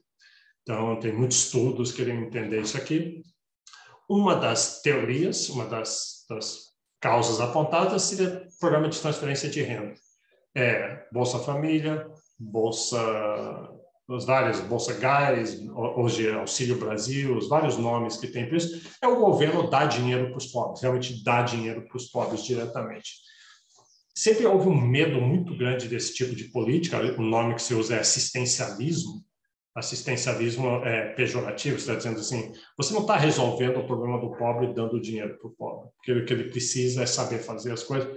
Então, tem muitos estudos querendo entender isso aqui. Uma das teorias, uma das causas apontadas seria o programa de transferência de renda. Bolsa Família, os vários, Bolsa Gás, hoje Auxílio Brasil, os vários nomes que tem para isso, é o governo dar dinheiro para os pobres, realmente dar dinheiro para os pobres diretamente. Sempre houve um medo muito grande desse tipo de política, o nome que se usa é assistencialismo. Assistencialismo é pejorativo, você está dizendo assim, você não está resolvendo o problema do pobre dando dinheiro para o pobre, porque o que ele precisa é saber fazer as coisas.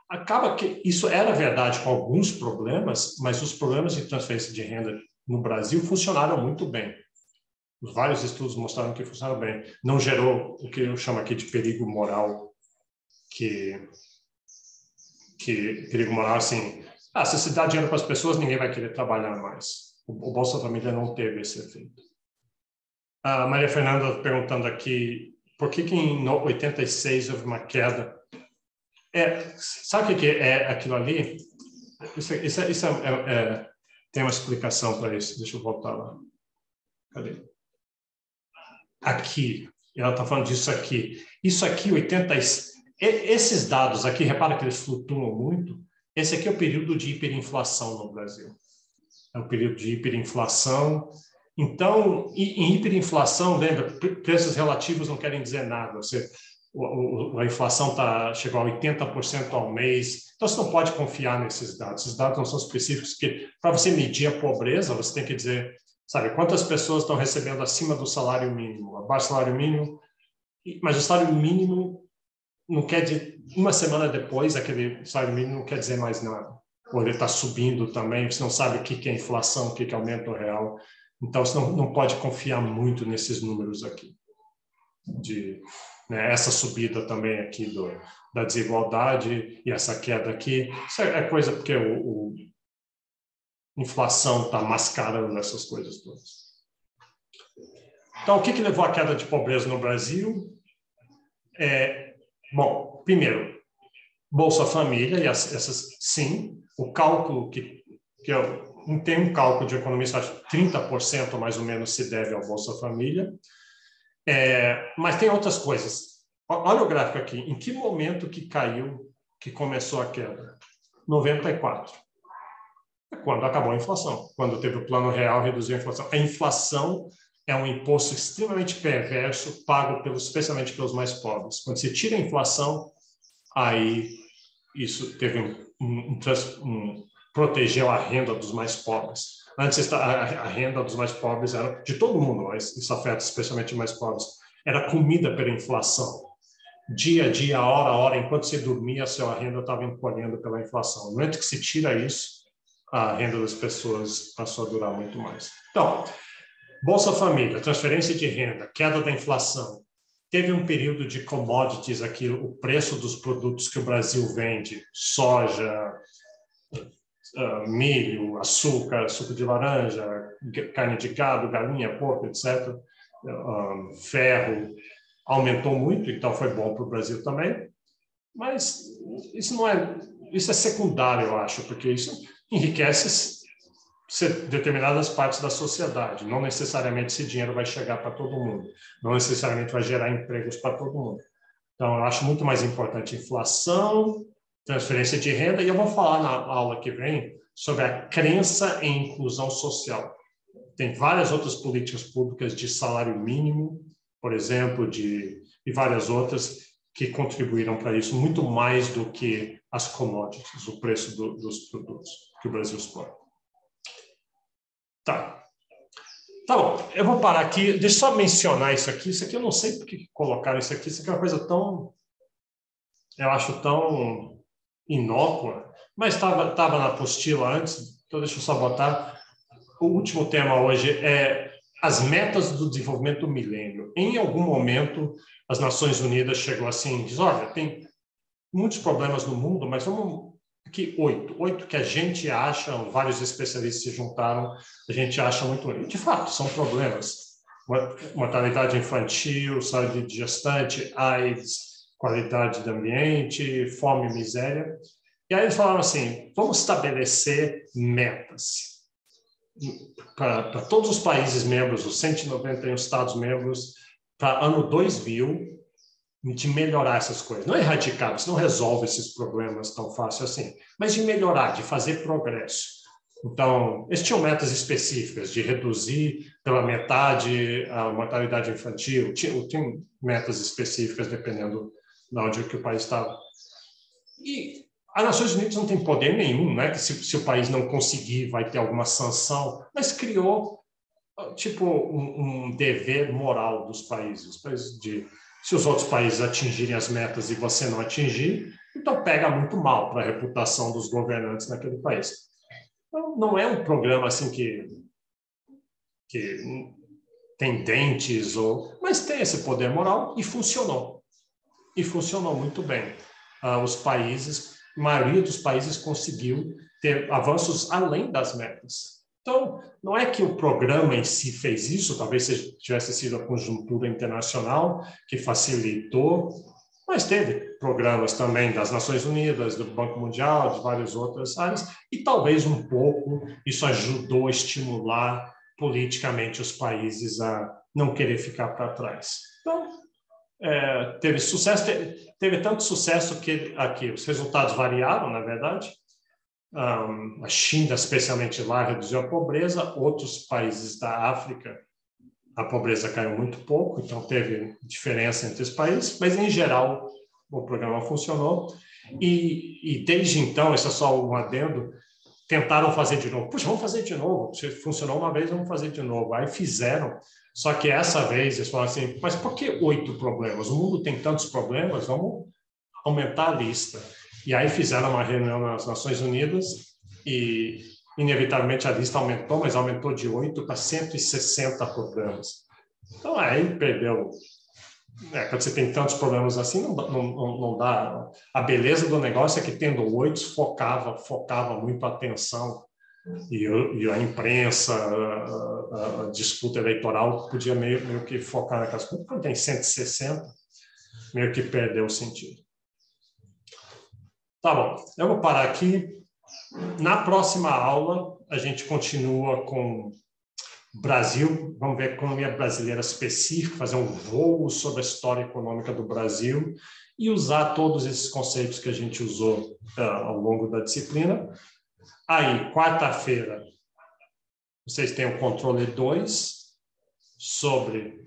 Acaba que isso era verdade com alguns problemas, mas os problemas de transferência de renda no Brasil funcionaram muito bem. Os vários estudos mostraram que funcionaram bem. Não gerou o que eu chamo aqui de perigo moral, perigo moral assim, se você dá dinheiro para as pessoas, ninguém vai querer trabalhar mais. O Bolsa Família não teve esse efeito. A Maria Fernanda perguntando aqui, por que em 86 houve uma queda? Sabe o que é aquilo ali? Tem uma explicação para isso. Deixa eu voltar lá. Cadê? Aqui. Ela está falando disso aqui. Isso aqui, 86... Esses dados aqui, repara que eles flutuam muito. Esse aqui é o período de hiperinflação no Brasil. É o período de hiperinflação. Então, em hiperinflação, lembra, preços relativos não querem dizer nada. A inflação chegou a 80% ao mês. Então, você não pode confiar nesses dados. Esses dados não são específicos, porque para você medir a pobreza, você tem que dizer, sabe, quantas pessoas estão recebendo acima do salário mínimo, abaixo do salário mínimo. Mas o salário mínimo não quer dizer, uma semana depois, aquele salário mínimo não quer dizer mais nada. ou ele está subindo também, você não sabe o que é inflação, o que é aumento real. Então, você não pode confiar muito nesses números aqui. Né, essa subida também aqui da desigualdade e essa queda aqui, isso é coisa porque inflação está mascarando essas coisas todas. Então, o que levou à queda de pobreza no Brasil? Bom, primeiro, Bolsa Família, e essas, sim, o cálculo que eu não tenho um cálculo de economista, acho que 30% mais ou menos se deve ao Bolsa Família, mas tem outras coisas. Olha o gráfico aqui, em que momento que caiu, que começou a queda? 94. Quando acabou a inflação, quando teve o Plano Real reduziu a inflação. A inflação é um imposto extremamente perverso, pago especialmente pelos mais pobres. Quando se tira a inflação, aí isso teve protegeu a renda dos mais pobres. Antes, a renda dos mais pobres era de todo mundo, mas isso afeta especialmente os mais pobres. Era comida pela inflação. Dia a dia, hora a hora, enquanto você dormia, a sua renda estava encolhendo pela inflação. No momento que se tira isso, a renda das pessoas passou a durar muito mais. Então, Bolsa Família, transferência de renda, queda da inflação. Teve um período de commodities aqui, o preço dos produtos que o Brasil vende, soja, milho, açúcar, suco de laranja, carne de gado, galinha, porco, etc., ferro, aumentou muito, então foi bom para o Brasil também. Mas isso é secundário, eu acho, porque isso enriquece determinadas partes da sociedade. Não necessariamente esse dinheiro vai chegar para todo mundo. Não necessariamente vai gerar empregos para todo mundo. Então, eu acho muito mais importante inflação, transferência de renda, e eu vou falar na aula que vem sobre a crença em inclusão social. Tem várias outras políticas públicas de salário mínimo, por exemplo, e várias outras que contribuíram para isso, muito mais do que as commodities, o preço dos produtos que o Brasil exporta. Tá bom, eu vou parar aqui, deixa eu só mencionar isso aqui eu não sei por que colocaram isso aqui é uma coisa tão, eu acho tão inócua, mas estava na apostila antes, então deixa eu só botar. O último tema hoje é as metas do desenvolvimento do milênio. Em algum momento, as Nações Unidas chegou assim, diz, olha, tem muitos problemas no mundo, mas vamos aqui 8 que a gente acha, vários especialistas se juntaram, a gente acha muito, de fato, são problemas. Mortalidade infantil, saúde de gestante, AIDS, qualidade do ambiente, fome e miséria. E aí eles falaram assim, vamos estabelecer metas para todos os países membros, os 191 Estados-membros, para ano 2000, de melhorar essas coisas. Não erradicar, você não resolve esses problemas tão fácil assim, mas de melhorar, de fazer progresso. Então, eles tinham metas específicas de reduzir pela metade a mortalidade infantil, tinham metas específicas dependendo de onde que o país estava. E as Nações Unidas não tem poder nenhum, né? Que se o país não conseguir, vai ter alguma sanção, mas criou tipo um dever moral dos países. Se os outros países atingirem as metas e você não atingir, então pega muito mal para a reputação dos governantes naquele país. Então, não é um programa assim que tem dentes, mas tem esse poder moral e funcionou. E funcionou muito bem. A maioria dos países conseguiu ter avanços além das metas. Então, não é que o programa em si fez isso, talvez tivesse sido a conjuntura internacional que facilitou, mas teve programas também das Nações Unidas, do Banco Mundial, de várias outras áreas, e talvez um pouco isso ajudou a estimular politicamente os países a não querer ficar para trás. Então, teve sucesso, teve tanto sucesso que aqui os resultados variaram, na verdade. A China, especialmente lá, reduziu a pobreza. Outros países da África, a pobreza caiu muito pouco, então teve diferença entre os países, mas, em geral, o programa funcionou. E desde então, isso é só um adendo, tentaram fazer de novo. Puxa, vamos fazer de novo. Se funcionou uma vez, vamos fazer de novo. Aí fizeram. Só que essa vez eles falaram assim, mas por que 8 problemas? O mundo tem tantos problemas, vamos aumentar a lista. E aí fizeram uma reunião nas Nações Unidas e inevitavelmente a lista aumentou, mas aumentou de 8 para 160 problemas. Então, aí perdeu. Quando você tem tantos problemas assim, não dá. A beleza do negócio é que, tendo 8, focava muito a atenção, e a imprensa, a disputa eleitoral podia meio que focar naquelas coisas. Quando tem 160, meio que perdeu o sentido. Tá bom, eu vou parar aqui. Na próxima aula, a gente continua com Brasil, vamos ver a economia brasileira específica, fazer um voo sobre a história econômica do Brasil e usar todos esses conceitos que a gente usou ao longo da disciplina. Aí, quarta-feira, vocês têm o controle 2 sobre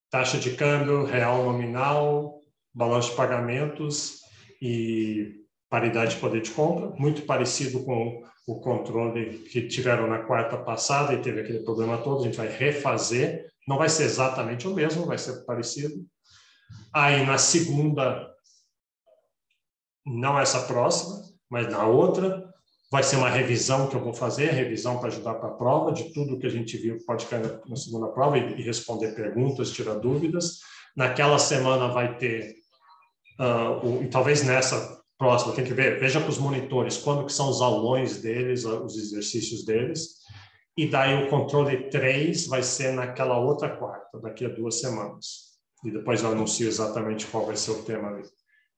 taxa de câmbio, real nominal, balanço de pagamentos e paridade de poder de compra, muito parecido com o controle que tiveram na quarta passada e teve aquele problema todo. A gente vai refazer, não vai ser exatamente o mesmo, vai ser parecido. Aí, na segunda, não essa próxima, mas na outra, vai ser uma revisão que eu vou fazer, revisão para ajudar para a prova, de tudo que a gente viu pode cair na segunda prova e responder perguntas, tirar dúvidas. Naquela semana vai ter, e talvez nessa próxima, tem que ver, veja com os monitores quando que são os aulões deles, os exercícios deles, e daí o controle 3 vai ser naquela outra quarta, daqui a 2 semanas. E depois eu anuncio exatamente qual vai ser o tema ali.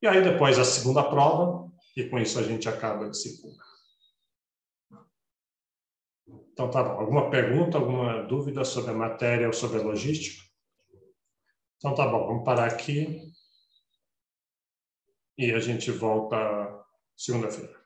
E aí depois a segunda prova, e com isso a gente acaba a disciplina. Então tá bom. Alguma pergunta, alguma dúvida sobre a matéria ou sobre a logística? Então tá bom, vamos parar aqui. E a gente volta segunda-feira.